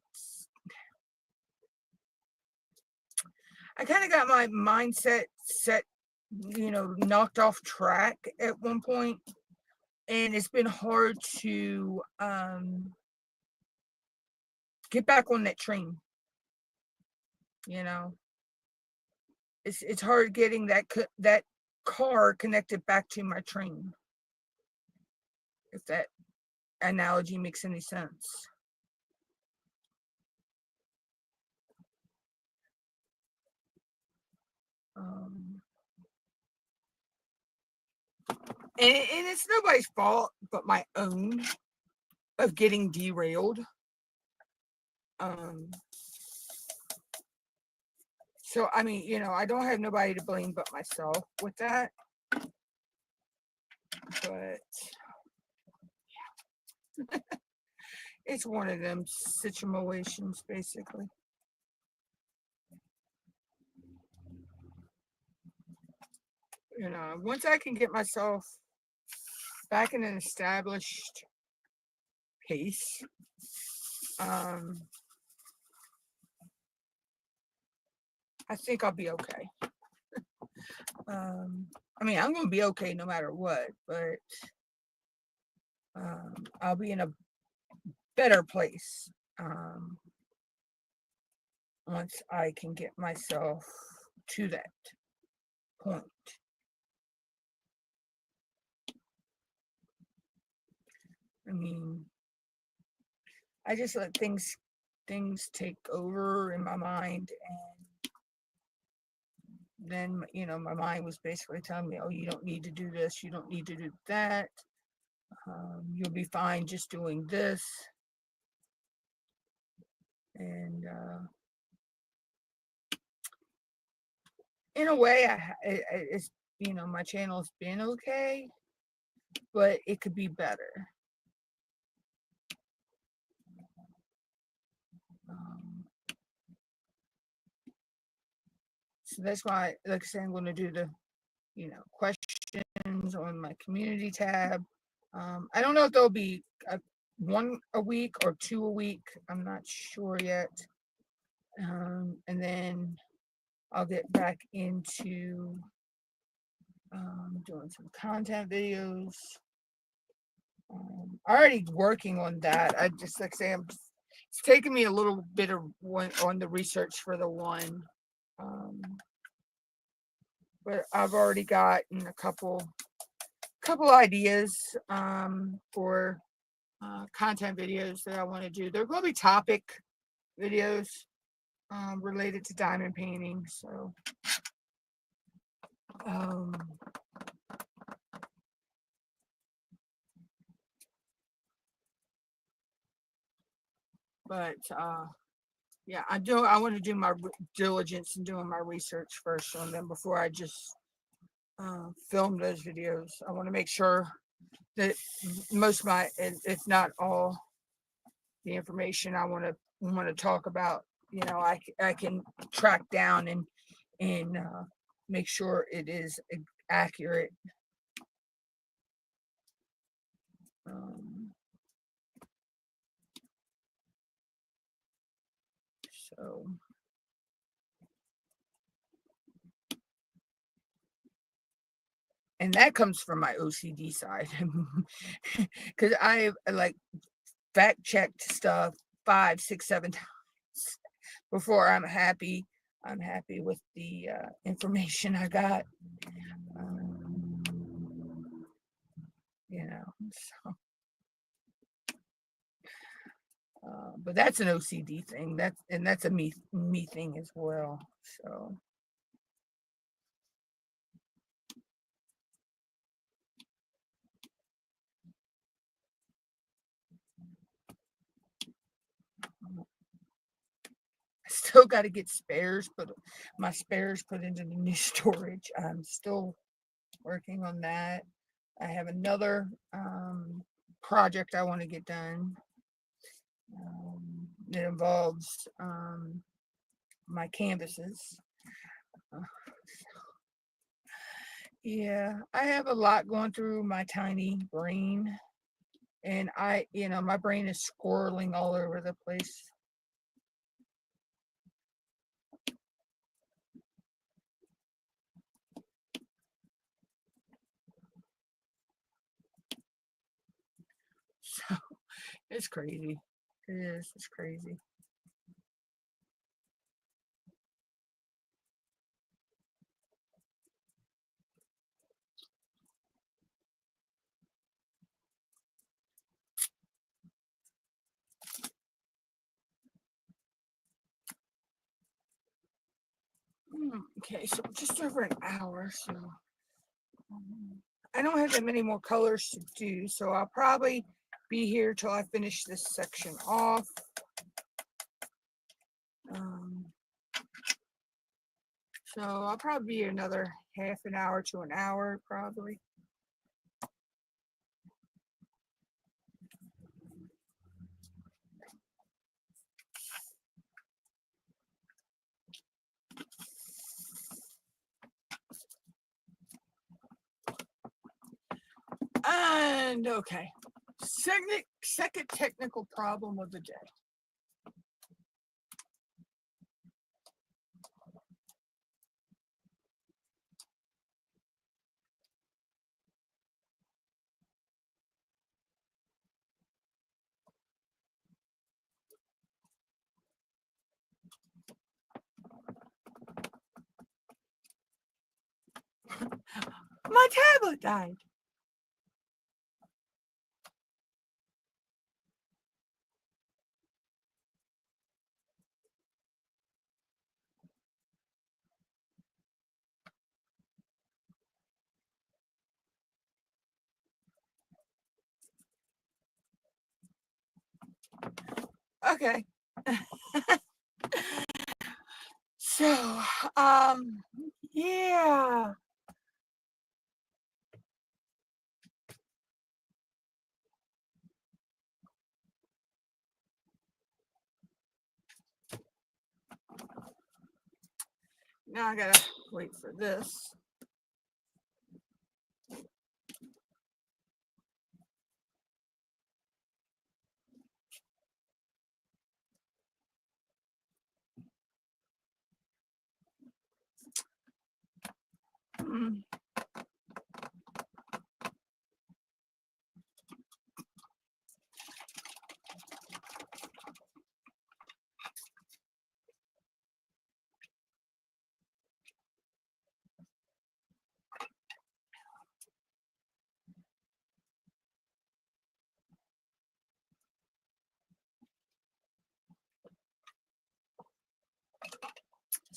got my mindset set, knocked off track at one point, and it's been hard to get back on that train, it's hard getting that car connected back to my train, if that analogy makes any sense. And it's nobody's fault but my own of getting derailed. So I mean, you know, I don't have nobody to blame but myself with that. But yeah. It's one of them situations, basically. You know, once I can get myself back in an established pace, I think I'll be okay. I mean, I'm going to be okay no matter what, but I'll be in a better place once I can get myself to that point. I mean, I just let things take over in my mind, and then, you know, my mind was basically telling me, oh, you don't need to do this, you don't need to do that, you'll be fine just doing this. And in a way, it's, you know, my channel's been okay, but it could be better. So that's why, like I said, I'm going to do the, you know, questions on my community tab. I don't know if there'll be one a week or 2 a week. I'm not sure yet. And then I'll get back into doing some content videos. Already working on that. I just, like I say, it's taking me a little bit of one on the research for the one. But I've already gotten a couple ideas for content videos that I want to do. They're going to be topic videos related to diamond painting. So but yeah, I want to do my diligence and doing my research first on them before I just film those videos. I want to make sure that most of my, if not all, the information I want to talk about, you know, I can track down and make sure it is accurate. So and that comes from my OCD side, because I like fact checked stuff 5, 6, 7 times before I'm happy with the information I got. You know, so but that's an OCD thing. That's a me thing as well. So I still got to get spares, but my spares put into the new storage. I'm still working on that. I have another project I want to get done. It involves my canvases. Yeah, I have a lot going through my tiny brain, and you know, my brain is squirreling all over the place. So it's crazy. It is. It's crazy. Okay, so just over an hour, so I don't have that many more colors to do, so I'll probably be here till I finish this section off. So I'll probably be another half an hour to an hour, probably. And okay, second technical problem of the day. My tablet died. Okay. So, yeah. Now I gotta wait for this.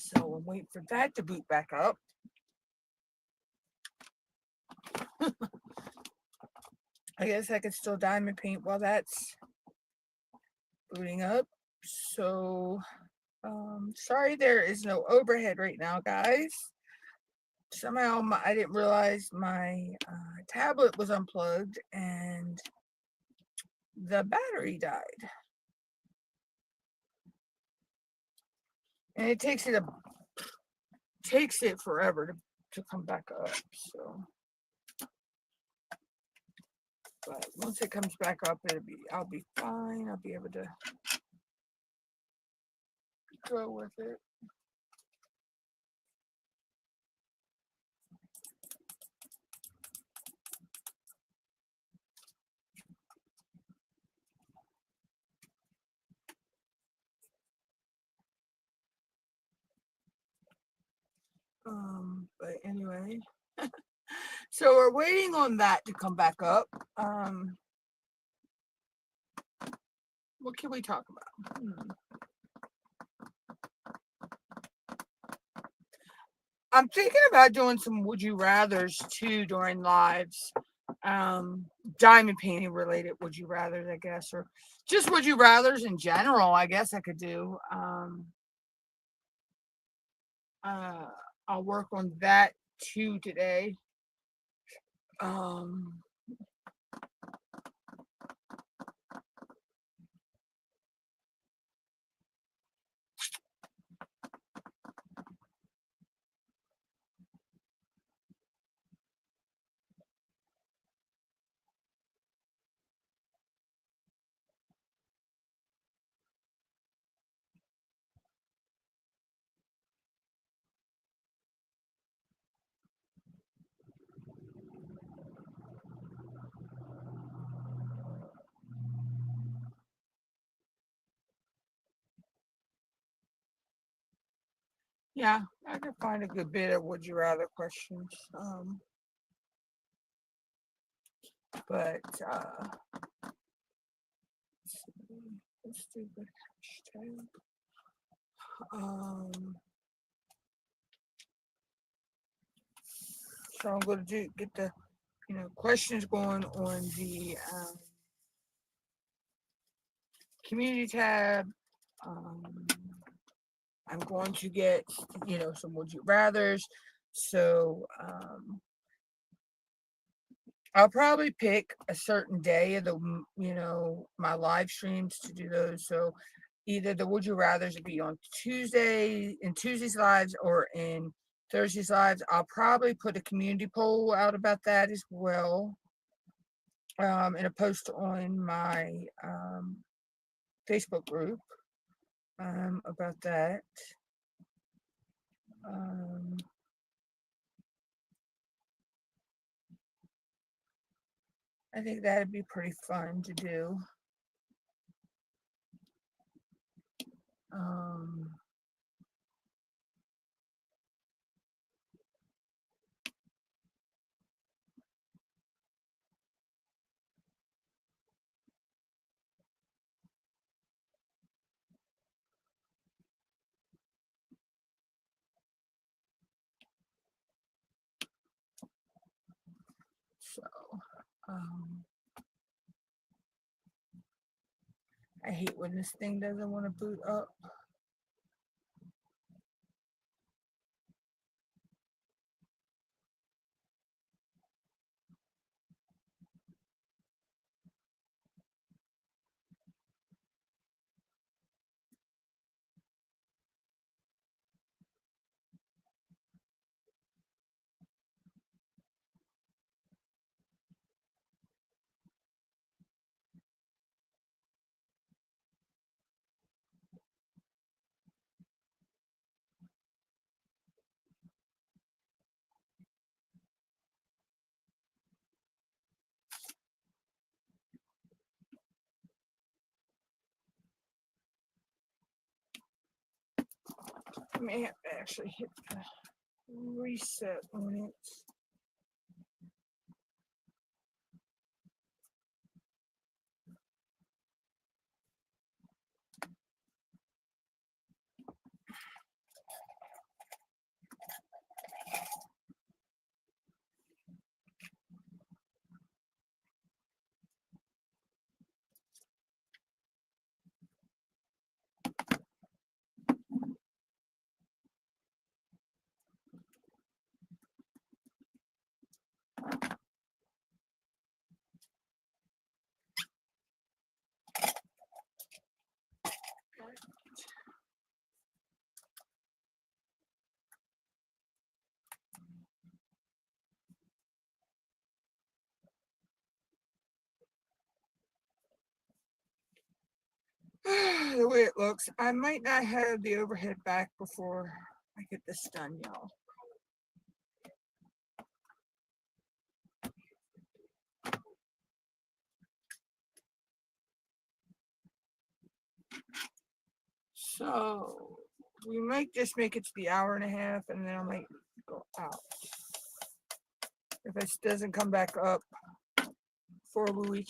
So we'll wait for that to boot back up. I guess I could still diamond paint while that's booting up. So, sorry there is no overhead right now, guys. Somehow I didn't realize my tablet was unplugged and the battery died. And it takes it forever to come back up. So, but once it comes back up, I'll be fine. I'll be able to go with it. But anyway, so we're waiting on that to come back up. What can we talk about? I'm thinking about doing some would you rathers too during lives. Diamond painting related would you rathers, I guess, or just would you rathers in general, I guess I could do. I'll work on that too today. Yeah, I could find a good bit of would you rather questions. But let's do the hashtag. So I'm going to get the questions going on the community tab. I'm going to get some would you rathers. So I'll probably pick a certain day of the my live streams to do those. So either the would you rathers would be on Tuesday's lives, or in Thursday's lives. I'll probably put a community poll out about that as well, in a post on my Facebook group about that. I think that'd be pretty fun to do. So, I hate when this thing doesn't want to boot up. I may have to actually hit the reset on it. The way it looks, I might not have the overhead back before I get this done, y'all. So we might just make it to the hour and a half, and then I might go out. If it doesn't come back up before we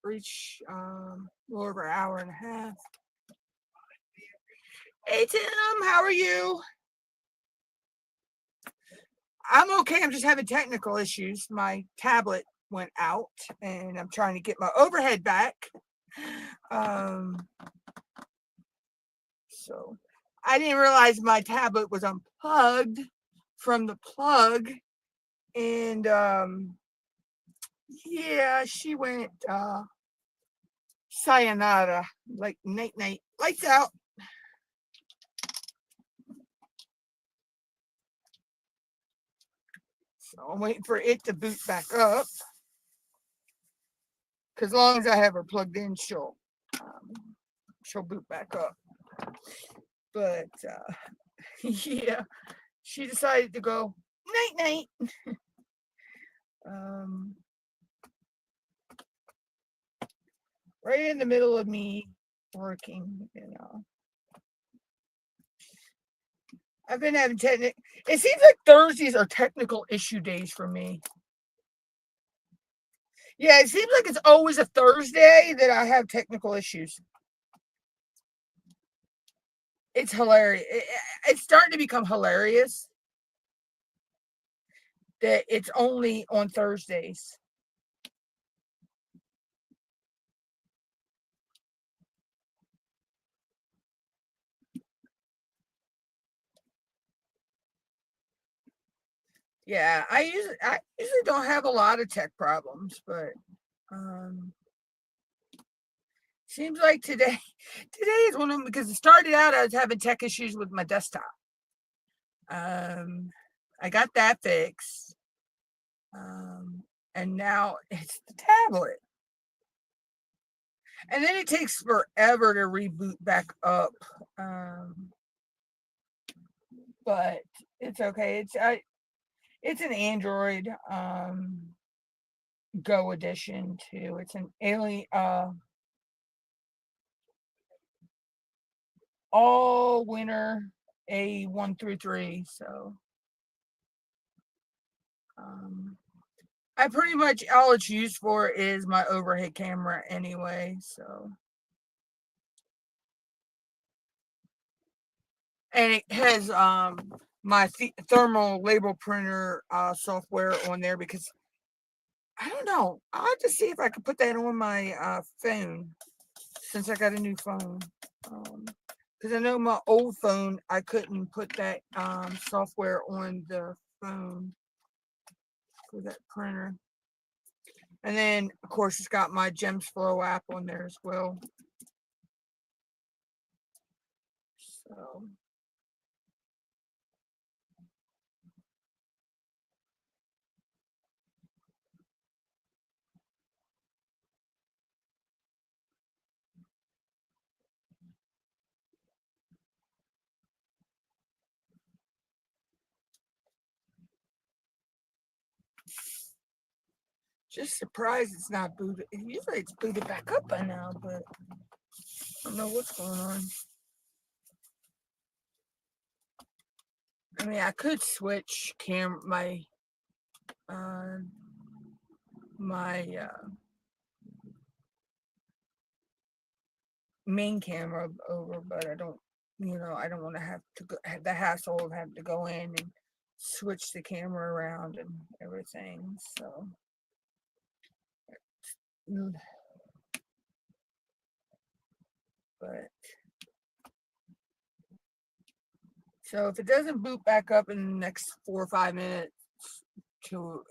reach a little over an hour and a half. Hey Tim, how are you? I'm okay. I'm just having technical issues. My tablet went out, and I'm trying to get my overhead back. So I didn't realize my tablet was unplugged from the plug, and yeah, she went sayonara, like night night, lights out. So I'm waiting for it to boot back up, because as long as I have her plugged in, she'll boot back up. But yeah, she decided to go night night. Right in the middle of me working, I've been having it seems like Thursdays are technical issue days for me. Yeah, it seems like it's always a Thursday that I have technical issues. It's hilarious. It's starting to become hilarious. that it's only on Thursdays. Yeah, I usually don't have a lot of tech problems, but um seems like today is one of them, because it started out I was having tech issues with my desktop. I got that fixed. And now it's the tablet. And then it takes forever to reboot back up. But it's okay. It's an Android Go edition too. It's an alien all winter A1 through 3. So I pretty much, all it's used for is my overhead camera anyway. So, and it has my thermal label printer software on there, because I don't know, I'll have to see if I could put that on my phone, since I got a new phone. Because I know my old phone, I couldn't put that software on the phone for that printer. And then, of course, it's got my Gems Flow app on there as well. So, just surprised it's not booted. Usually it's booted back up by now, but I don't know what's going on. I mean, I could switch my main camera over, but I don't, I don't want to have the hassle of having to go in and switch the camera around and everything. So, but so if it doesn't boot back up in the next 4 or 5 minutes, to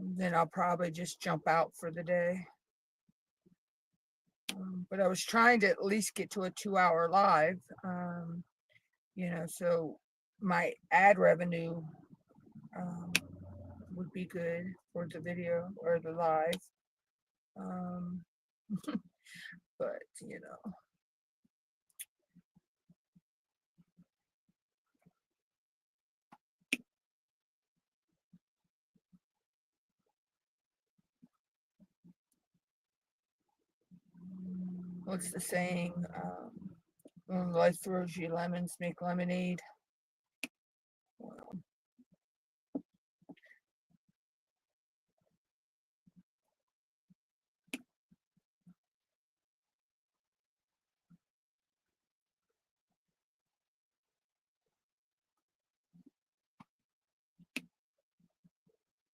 then I'll probably just jump out for the day. But I was trying to at least get to a 2-hour live, so my ad revenue would be good for the video or the live. But what's the saying? When life throws you lemons, make lemonade. Well,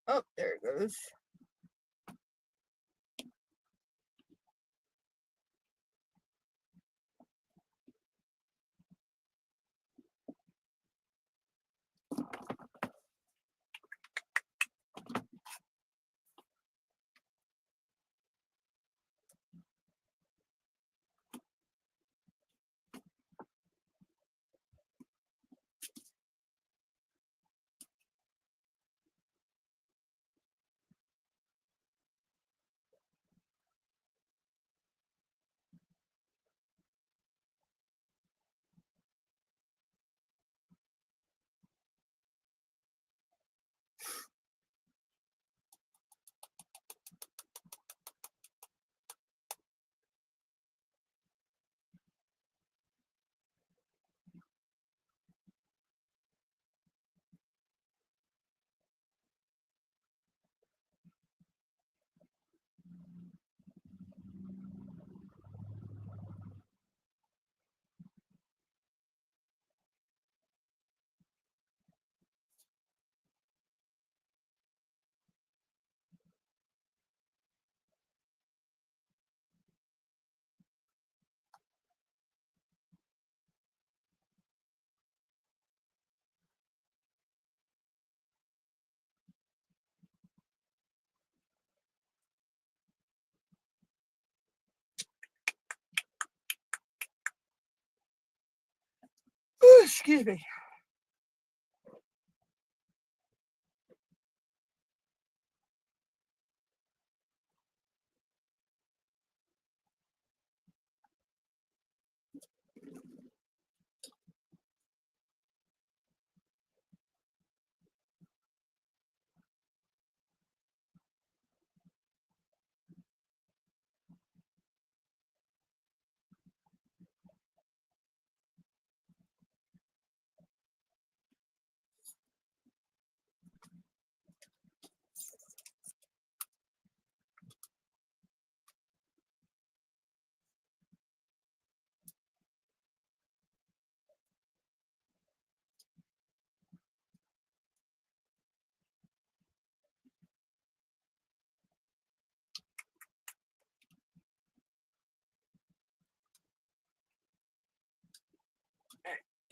oh, there it goes. Excuse me.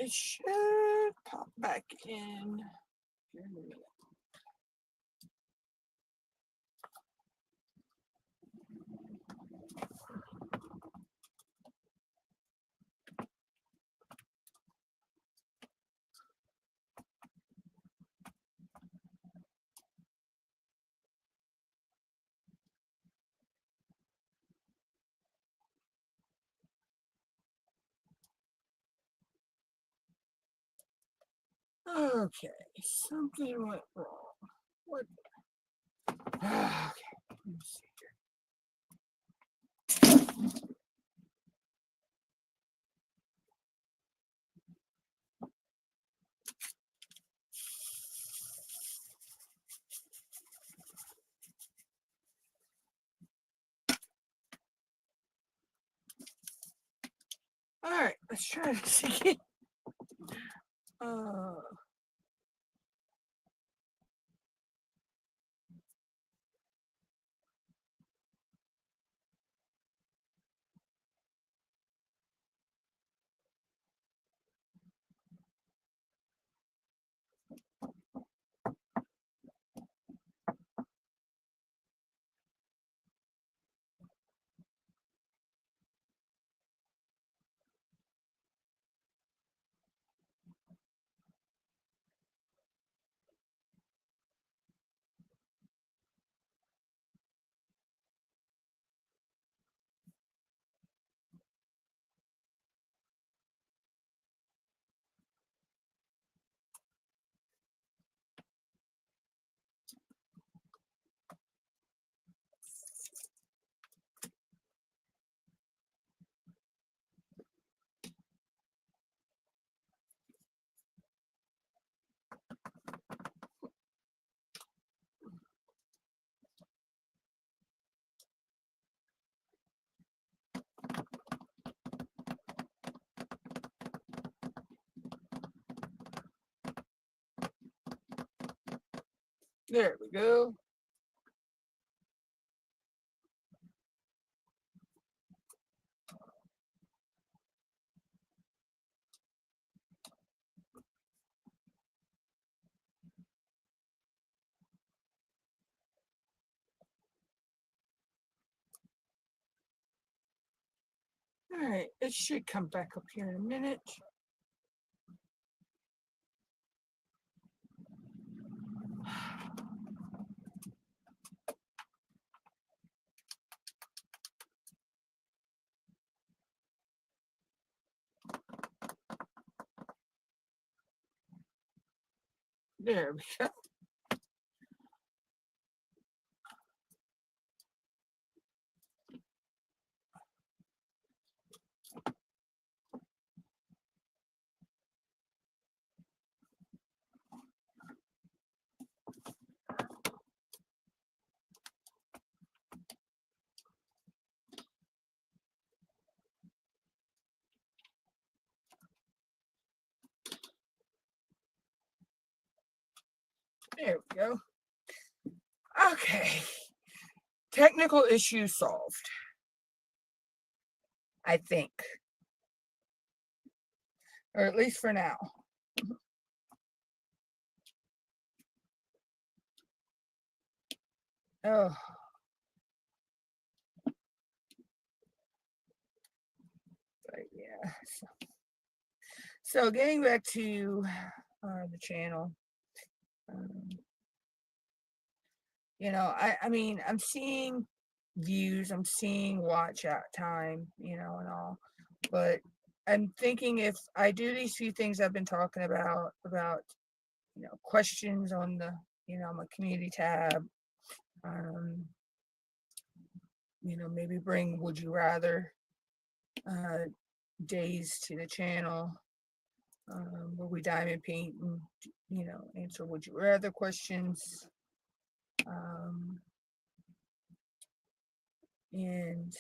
It should pop back in here in a minute. Okay, something went wrong. What? Okay, let me see here. All right, let's try to see. Uh, there we go. All right, it should come back up here in a minute. There we go. There we go. Okay. Technical issue solved. I think. Or at least for now. Oh. But yeah. So getting back to the channel, you know, I mean, I'm seeing views, I'm seeing watch out time, you know, and all, but I'm thinking if I do these few things I've been talking about, you know, questions on the, you know, my community tab, you know, maybe bring would you rather days to the channel, where we diamond paint and, you know, answer would you rather questions, and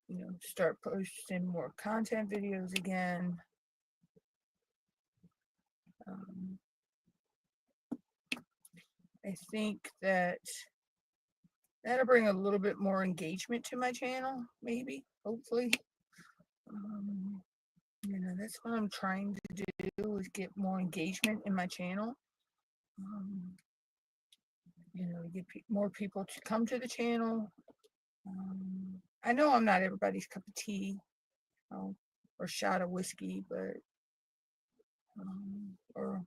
you know, start posting more content videos again. I think that'll bring a little bit more engagement to my channel, maybe, hopefully. You know, that's what I'm trying to do, is get more engagement in my channel. You know, get more people to come to the channel. I know I'm not everybody's cup of tea, or shot of whiskey, but or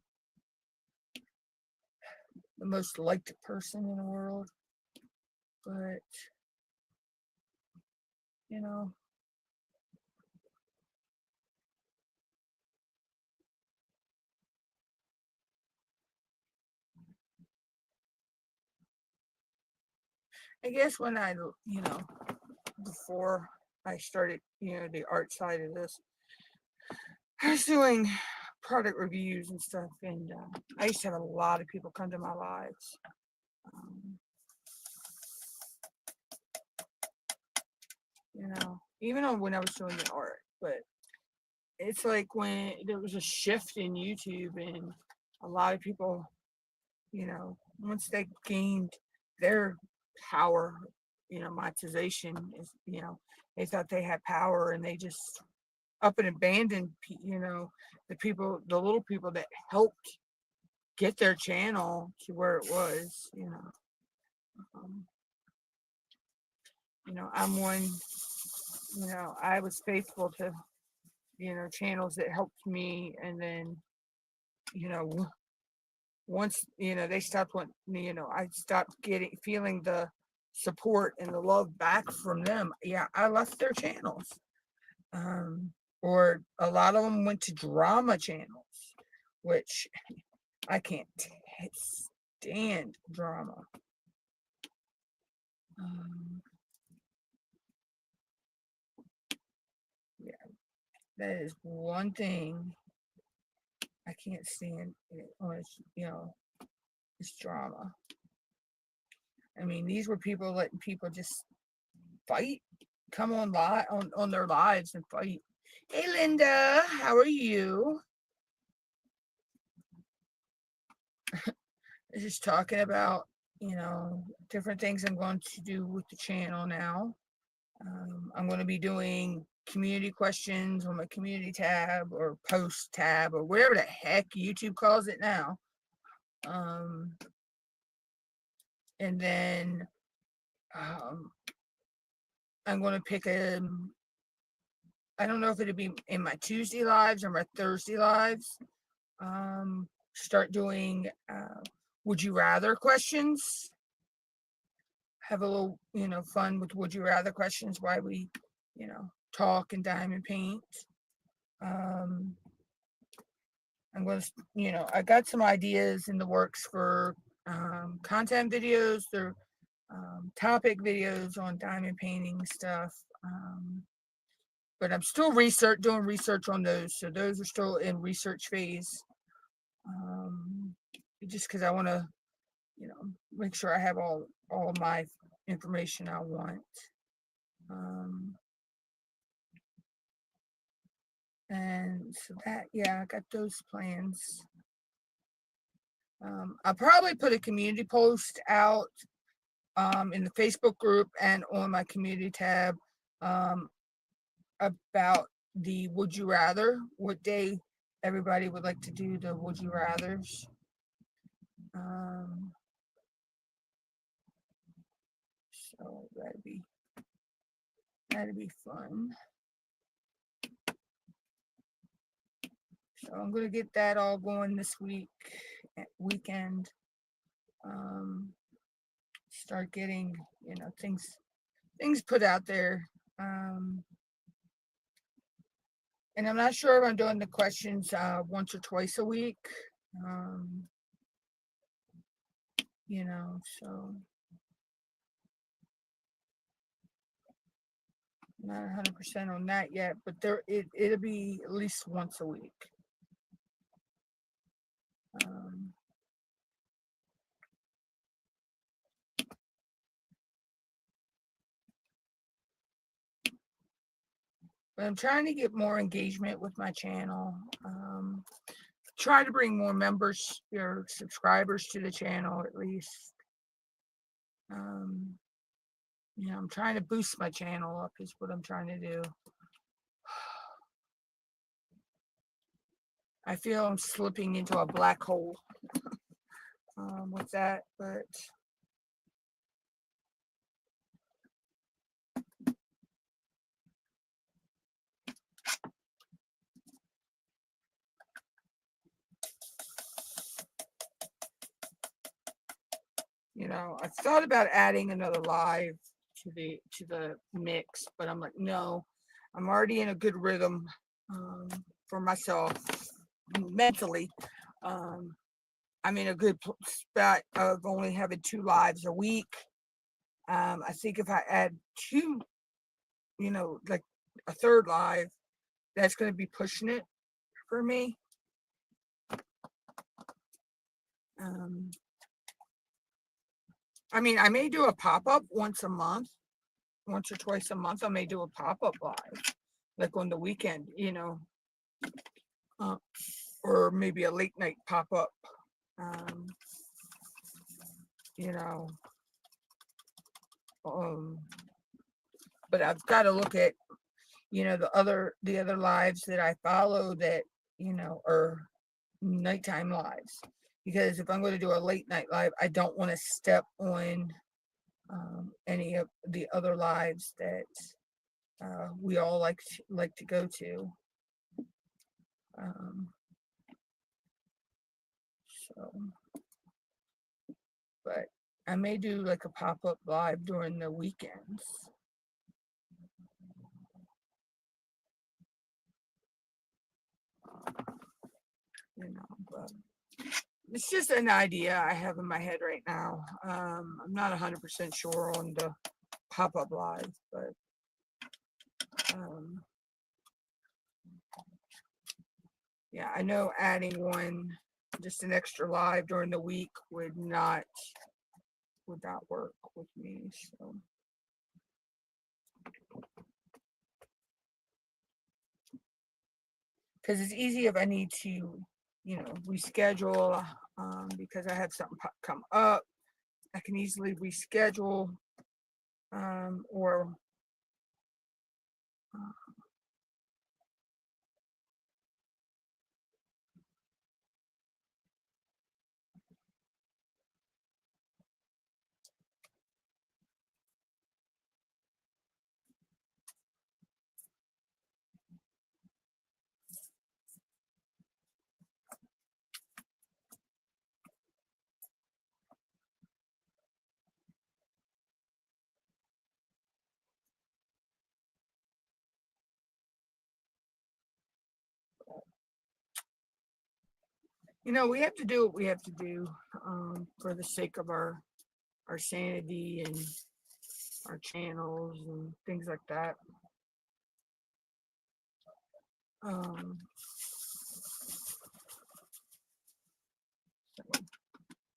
the most liked person in the world, but you know, I guess when I, you know, before I started, you know, the art side of this, I was doing product reviews and stuff, and I used to have a lot of people come to my lives. You know, even on when I was doing the art, but it's like when there was a shift in YouTube and a lot of people, you know, once they gained their power, you know, monetization is, you know, they thought they had power and they just up and abandoned, you know, the little people that helped get their channel to where it was, you know. You know, I'm one, you know, I was faithful to, you know, channels that helped me, and then, you know, once, you know, they stopped wanting me, you know, I stopped feeling the support and the love back from them. Yeah, I left their channels. Or a lot of them went to drama channels, which I can't stand drama. Yeah, that is one thing I can't stand on, you know, it's drama. I mean, these were people letting people just fight, come on live on their lives and fight. Hey Linda, how are you? Just talking about, you know, different things I'm going to do with the channel now. I'm going to be doing community questions on my community tab or post tab or whatever the heck YouTube calls it now. And then I'm going to pick I don't know if it'll be in my Tuesday lives or my Thursday lives. Start doing would you rather questions. Have a little, you know, fun with would you rather questions, why we, you know, talk and diamond paint. I'm going to, you know, I got some ideas in the works for content videos. They're topic videos on diamond painting stuff. But I'm still doing research on those. So those are still in research phase. Just because I want to, you know, make sure I have all of my information I want. And so that, yeah, I got those plans. I'll probably put a community post out in the Facebook group and on my community tab about the would you rather, what day everybody would like to do the would you rathers. So that'd be That'd be fun. So I'm going to get that all going this weekend. Start getting, things put out there. And I'm not sure if I'm doing the questions once or twice a week. So not 100% on that yet, but it'll be at least once a week. But I'm trying to get more engagement with my channel. Try to bring more members or subscribers to the channel at least. I'm trying to boost my channel up is what I'm trying to do. I feel I'm slipping into a black hole with that, but I thought about adding another live to the mix, but I'm like, no, I'm already in a good rhythm for myself mentally. I'm in a good spot of only having 2 lives a week. I think if I add 2, like a third live, that's going to be pushing it for me. I may do a pop-up once or twice a month. I may do a pop-up live, like on the weekend, or maybe a late night pop-up, but I've got to look at, the other lives that I follow that, are nighttime lives. Because if I'm going to do a late night live, I don't want to step on any of the other lives that we all like to go to. But I may do like a pop-up live during the weekends. But it's just an idea I have in my head right now. I'm not 100% sure on the pop-up live, but yeah, I know adding just an extra live during the week would not work with me. So because it's easy if I need to reschedule, because I have something come up, I can easily reschedule, or we have to do what we have to do for the sake of our sanity and our channels and things like that.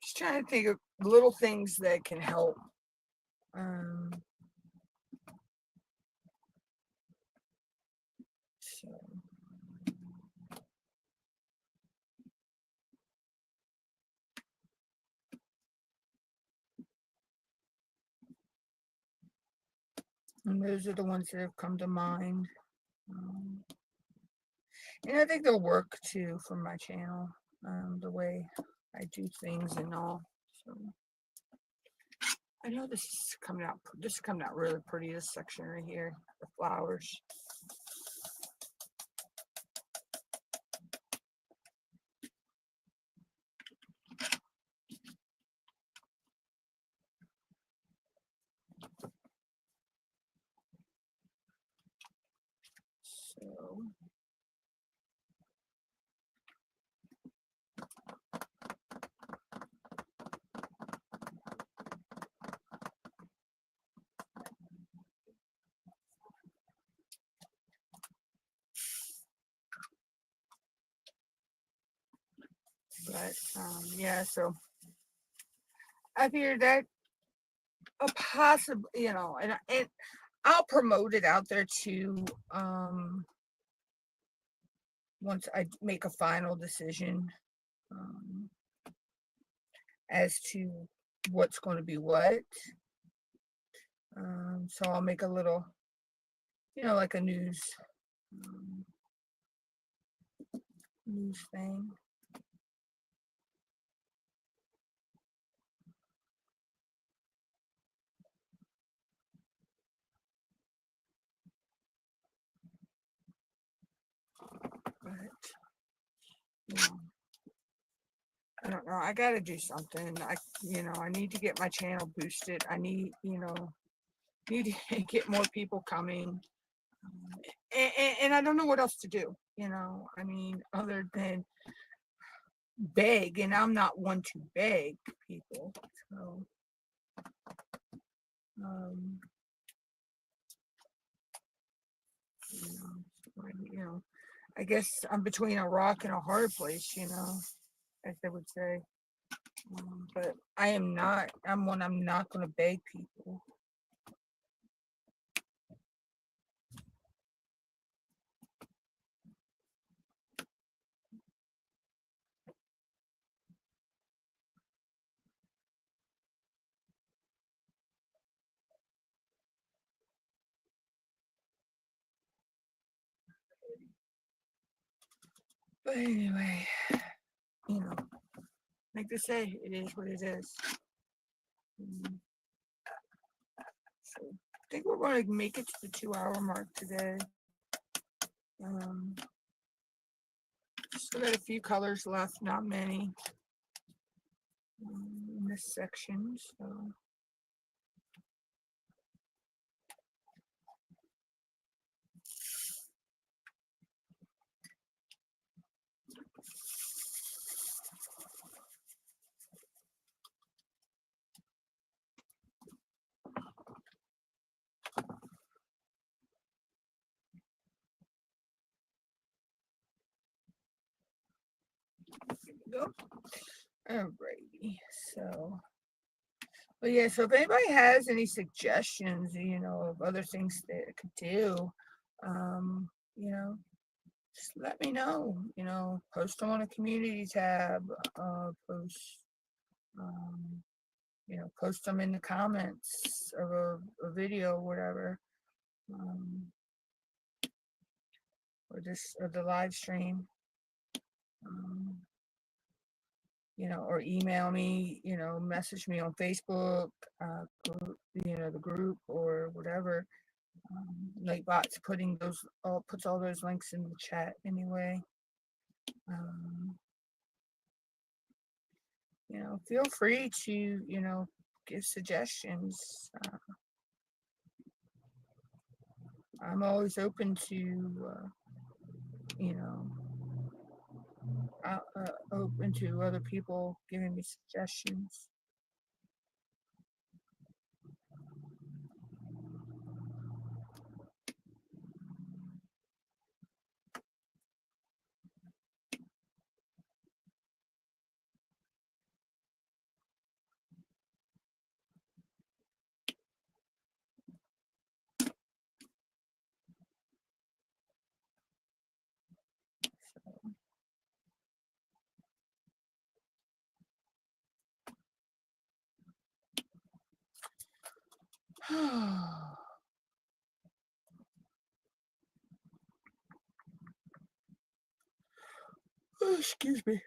Just trying to think of little things that can help. And those are the ones that have come to mind. And I think they'll work too for my channel, the way I do things and all. So I know this is coming out. This is coming out really pretty. This section right here, the flowers. So. But yeah, so I figured that a possible, you know, and I'll promote it out there too. Once I make a final decision as to what's going to be what. So I'll make a little, you know, like a news thing. But I don't know. I gotta do something. I need to get my channel boosted. I need, need to get more people coming. And I don't know what else to do. I mean, other than beg, and I'm not one to beg people. So, I guess I'm between a rock and a hard place, as they would say. But I'm not going to beg people. But anyway, like they say, it is what it is. So I think we're going to make it to the 2-hour mark today. Still got a few colors left, not many in this section. So. Go. Alrighty, so, but yeah, so if anybody has any suggestions, of other things that I could do, just let me know, post them on a community tab, post them in the comments of a video, whatever, or the live stream. Or email me, message me on Facebook, the group or whatever. Lightbot's puts all those links in the chat anyway. Feel free to, give suggestions. I'm always open to, open to other people giving me suggestions. Oh, excuse me.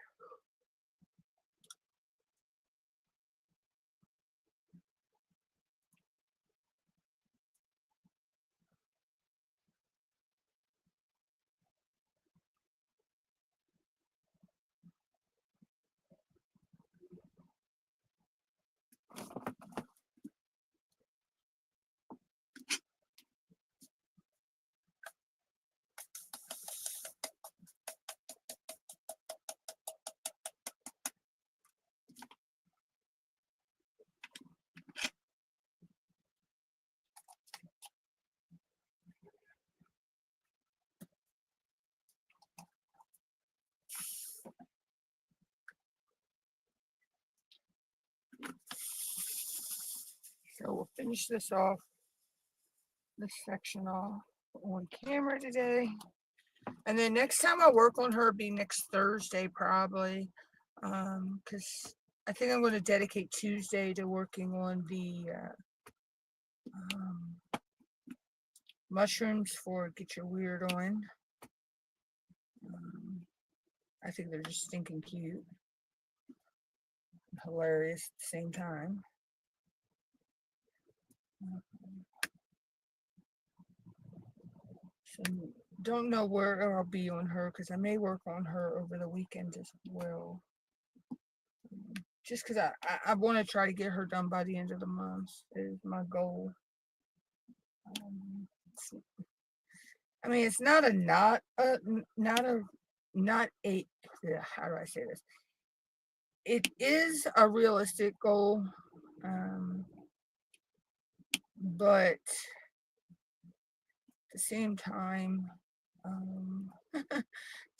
finish this off, this section off on camera today. And then next time I work on her will be next Thursday probably. Because I think I'm going to dedicate Tuesday to working on the mushrooms for Get Your Weird On. I think they're just stinking cute. Hilarious at the same time. So don't know where I'll be on her because I may work on her over the weekend as well. Just because I want to try to get her done by the end of the month is my goal. I mean, it's not a how do I say this? It is a realistic goal, but at the same time,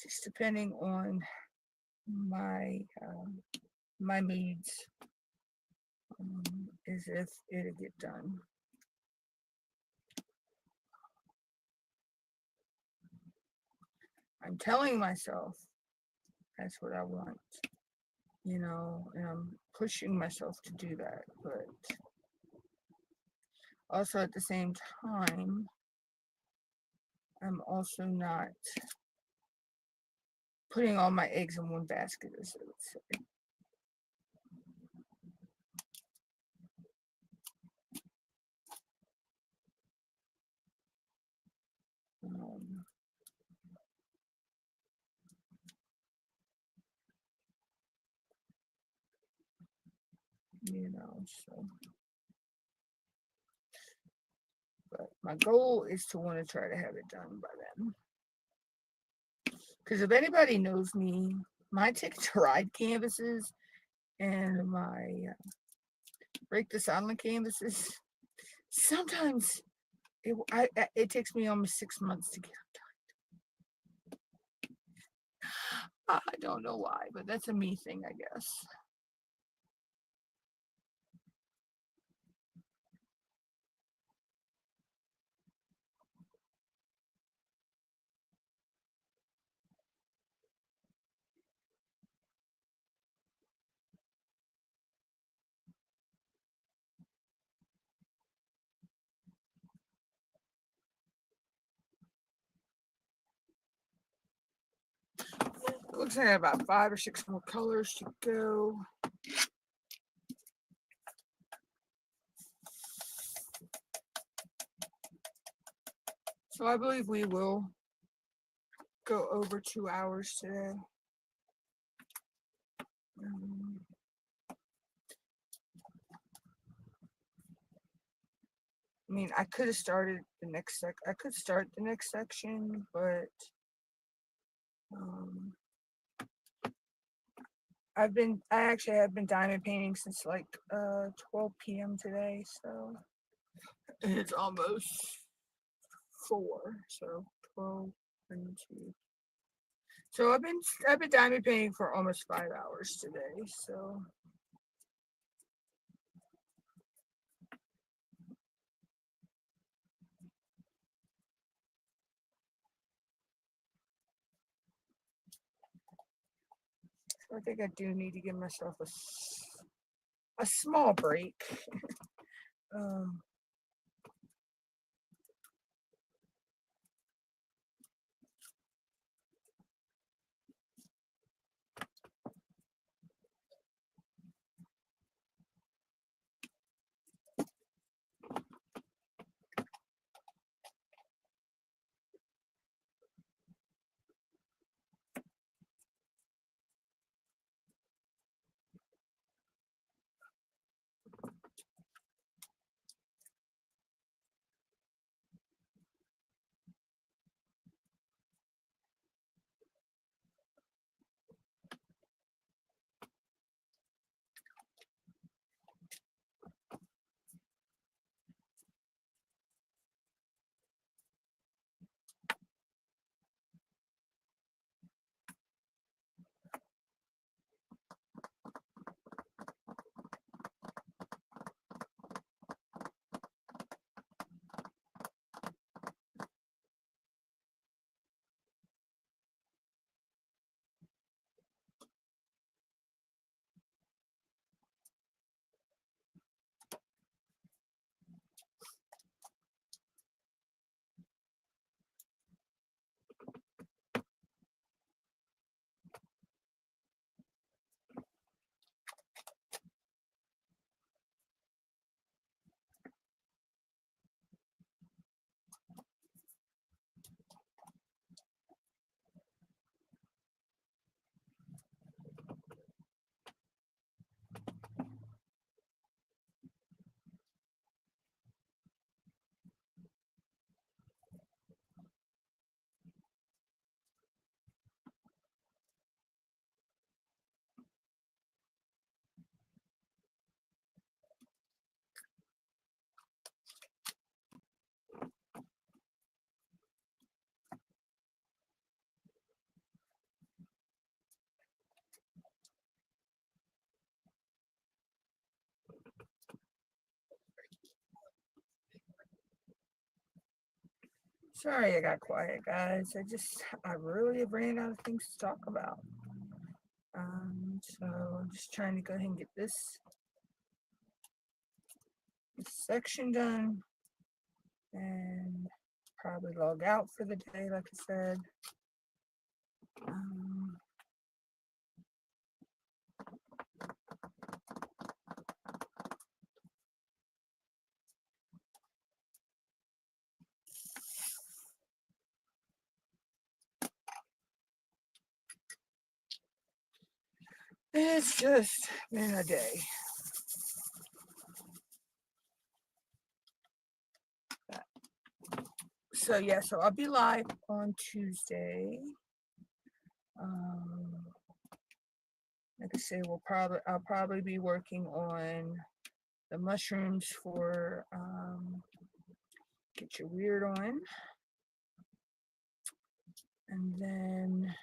just depending on my my needs, is if it'll get done. I'm telling myself that's what I want, and I'm pushing myself to do that, but also at the same time, I'm also not putting all my eggs in one basket, as I would say. So, but my goal is to want to try to have it done by then. Because if anybody knows me, my Ticket to Ride canvases and my Break the Silent canvases, sometimes it takes me almost 6 months to get them done. I don't know why, but that's a me thing, I guess. Looks like I have about 5 or 6 more colors to go. So I believe we will go over 2 hours today. I mean, I could have started the next I could start the next section, but I actually have been diamond painting since like 12 p.m. today, so it's almost 4, so 12 and 2. So I've been diamond painting for almost 5 hours today, so I think I do need to give myself a small break. Sorry I got quiet, guys. I really ran out of things to talk about. So I'm just trying to go ahead and get this section done and probably log out for the day, like I said. Um, it's just been a day. So yeah, so I'll be live on Tuesday. Like I say, I'll probably be working on the mushrooms for Get Your Weird On. And then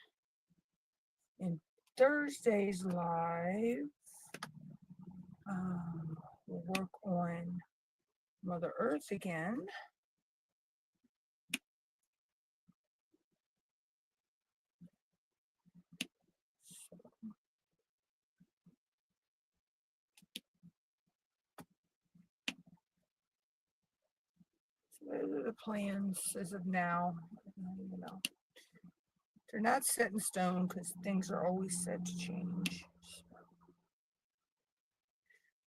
in Thursday's live, we'll work on Mother Earth again. So those are the plans as of now. You know, they're not set in stone because things are always set to change. So,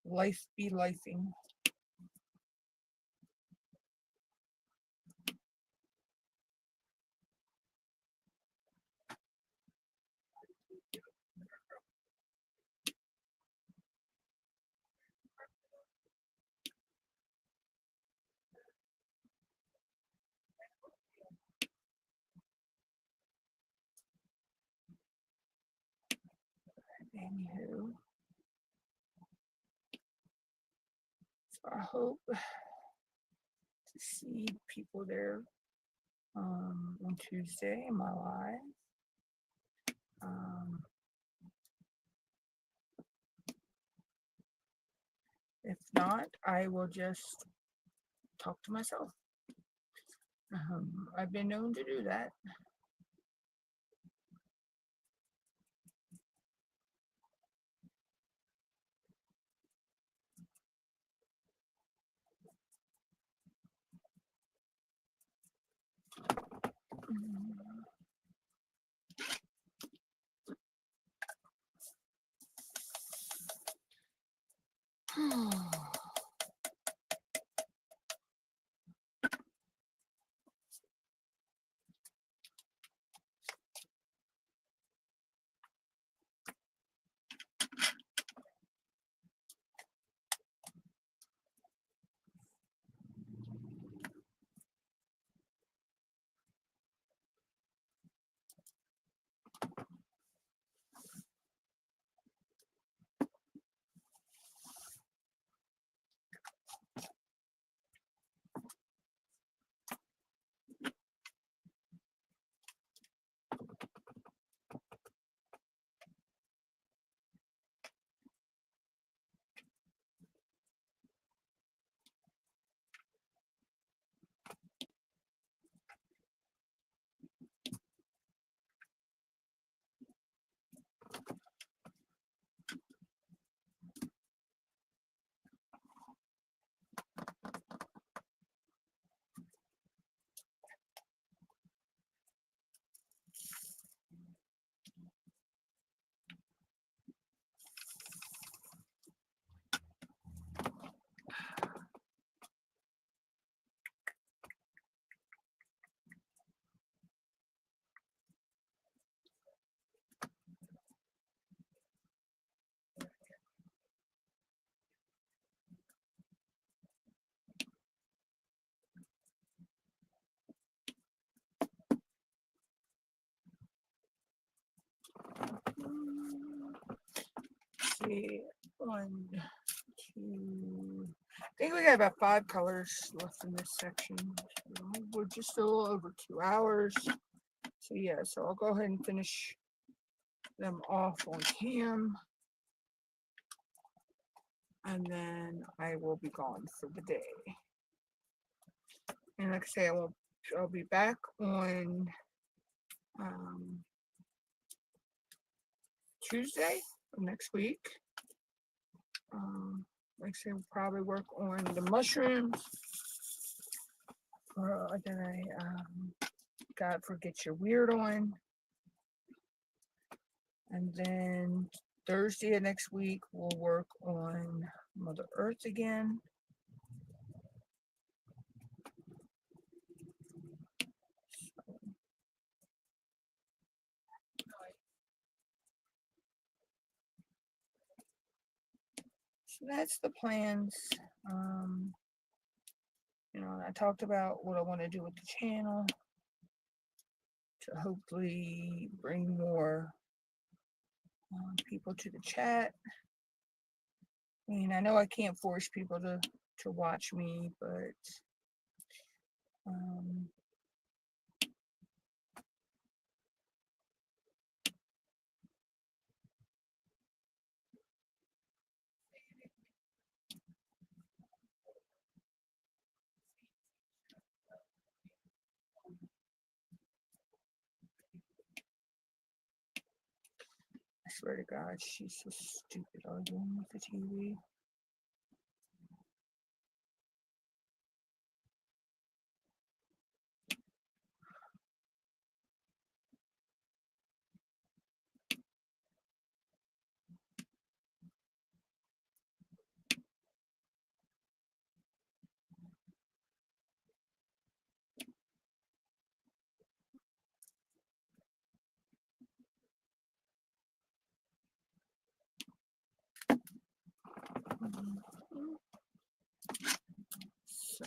life be lifing. Anywho, so I hope to see people there on Tuesday in my live. If not, I will just talk to myself. I've been known to do that. See, 1, 2. I think we got about 5 colors left in this section. So we're just a little over 2 hours. So yeah, so I'll go ahead and finish them off on cam. And then I will be gone for the day. And like I say, I won't So I'll be back on um, Tuesday of next week. Like I said, we'll probably work on the mushrooms. Then I got Forget Your Weird on. And then Thursday of next week, we'll work on Mother Earth again. So that's the plans. You know, I talked about what I want to do with the channel to hopefully bring more people to the chat. I mean, I know I can't force people to watch me, but I swear to God, she's so stupid arguing with the TV. So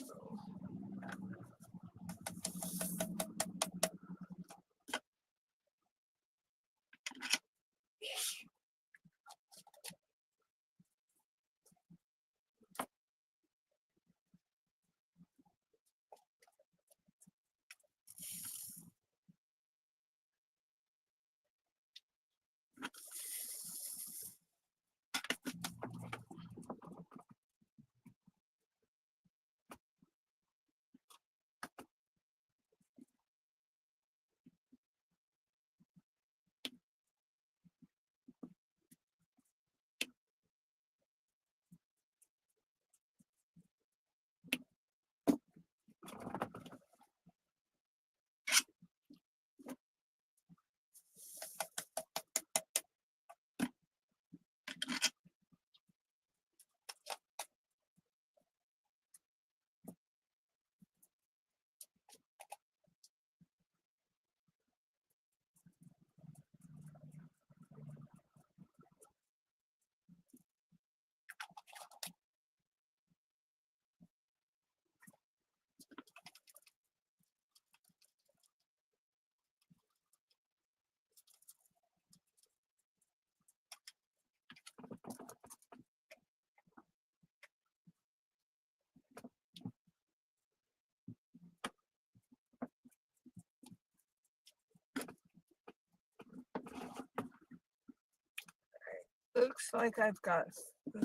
looks like I've got 3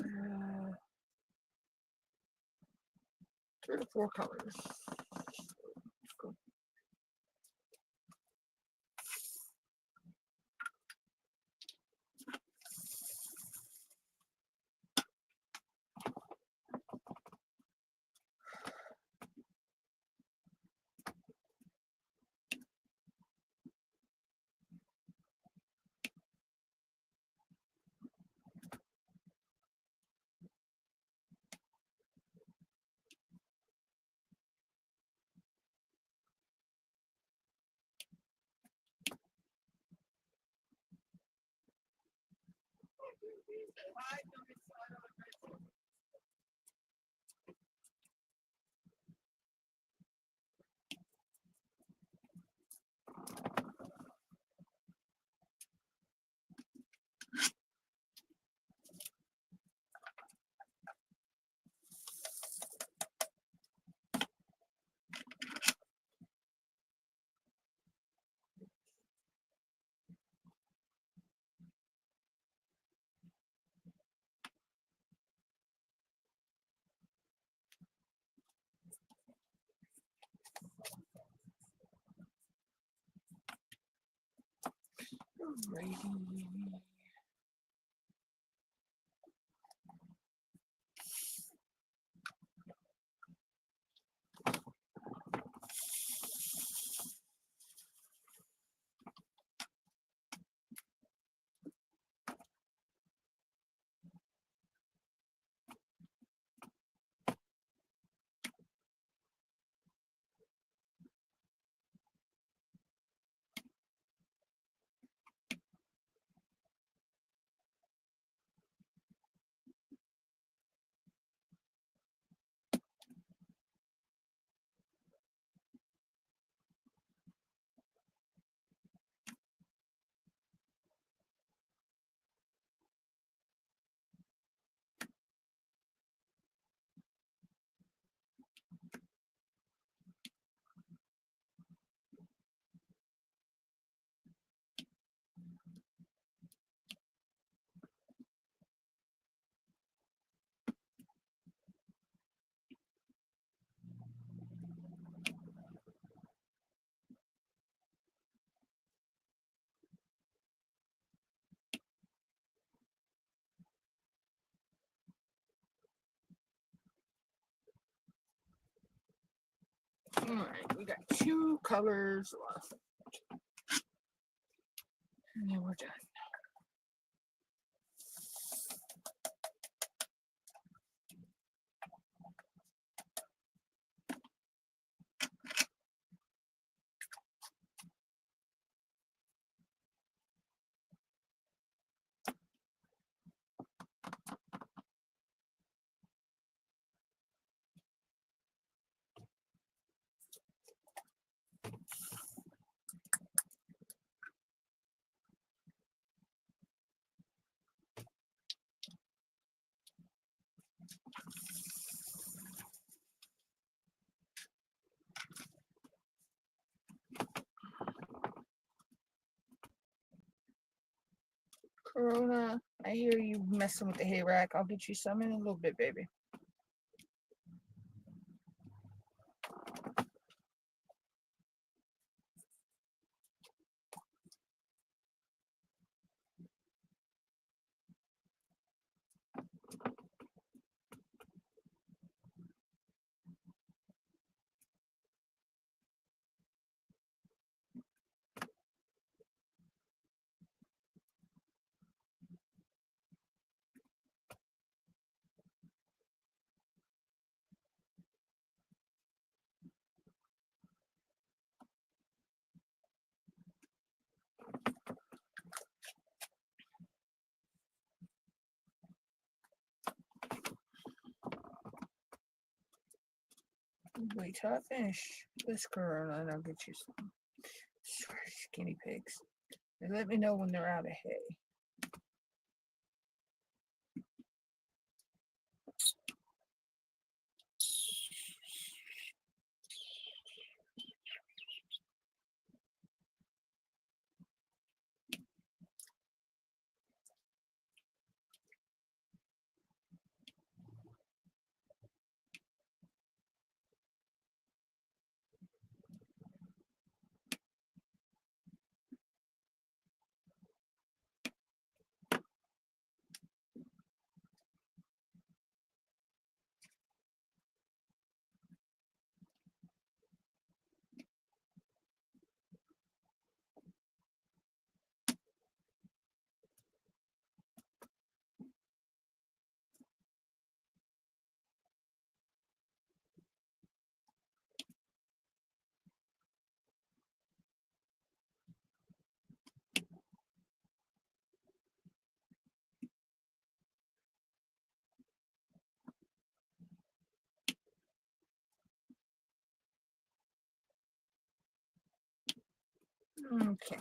or 4 colors. Alrighty. Alright, we got 2 colors left. And then we're done. Corona, I hear you messing with the hay rack. I'll get you some in a little bit, baby. Wait till I finish this Corona and I'll get you some. Swear, skinny pigs. And let me know when they're out of hay. Okay.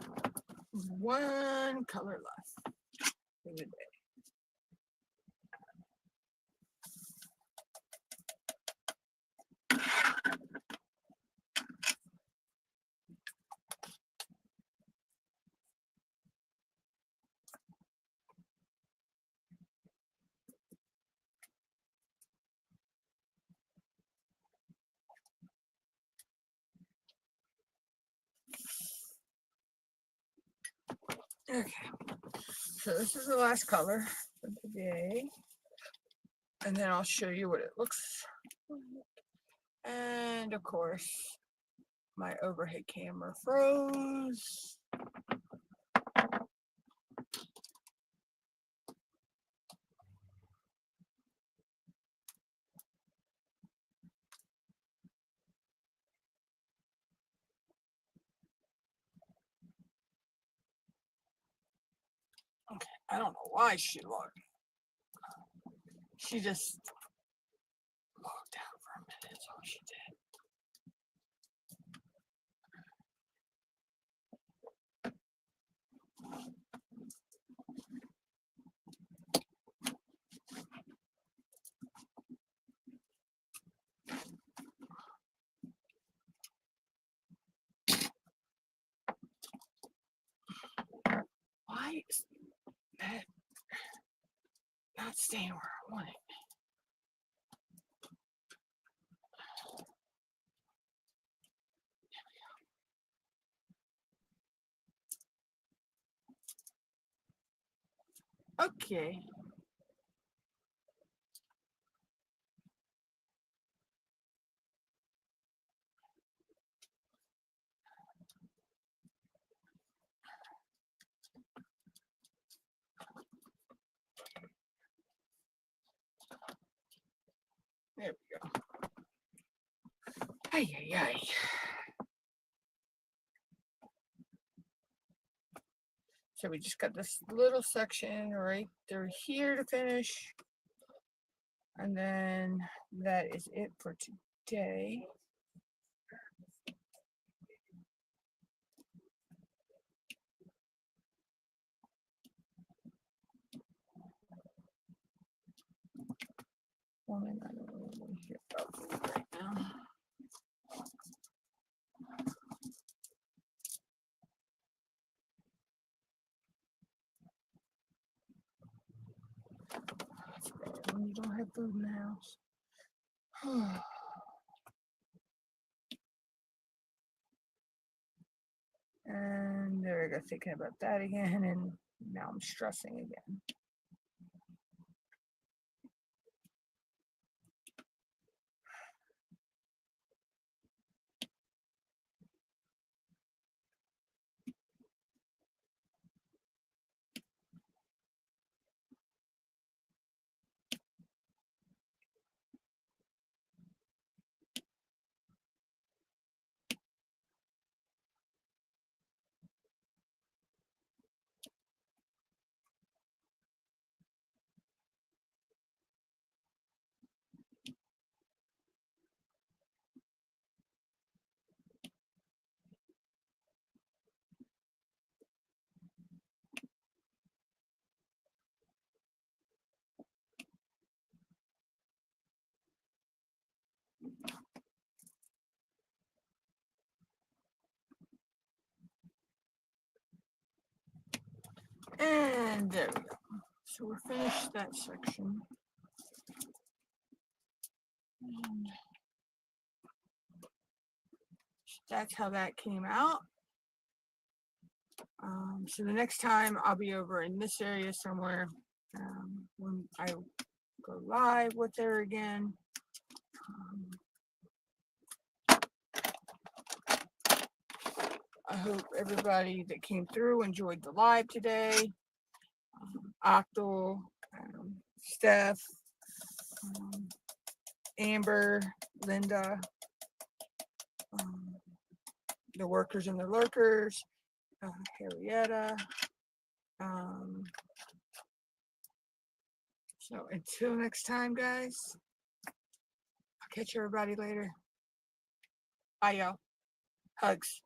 1 color left for the day. Okay, so this is the last color for today, and then I'll show you what it looks like. And of course, my overhead camera froze. Okay, I don't know why she logged. She just logged out for a minute. That's all she did. Why is that not staying where I want it? Okay. There we go. Ay, ay, ay. So we just got this little section right through here to finish. And then that is it for today. Woman, I don't really want to hear about food right now. That's bad when you don't have food in the house. And there I go, thinking about that again, and now I'm stressing again. And there we go. So we're finished that section. And that's how that came out. So the next time I'll be over in this area somewhere when I go live with her again. I hope everybody that came through enjoyed the live today. Octal, Steph, Amber, Linda, the workers and the lurkers, Harrietta. So until next time, guys, I'll catch everybody later. Bye, y'all. Hugs.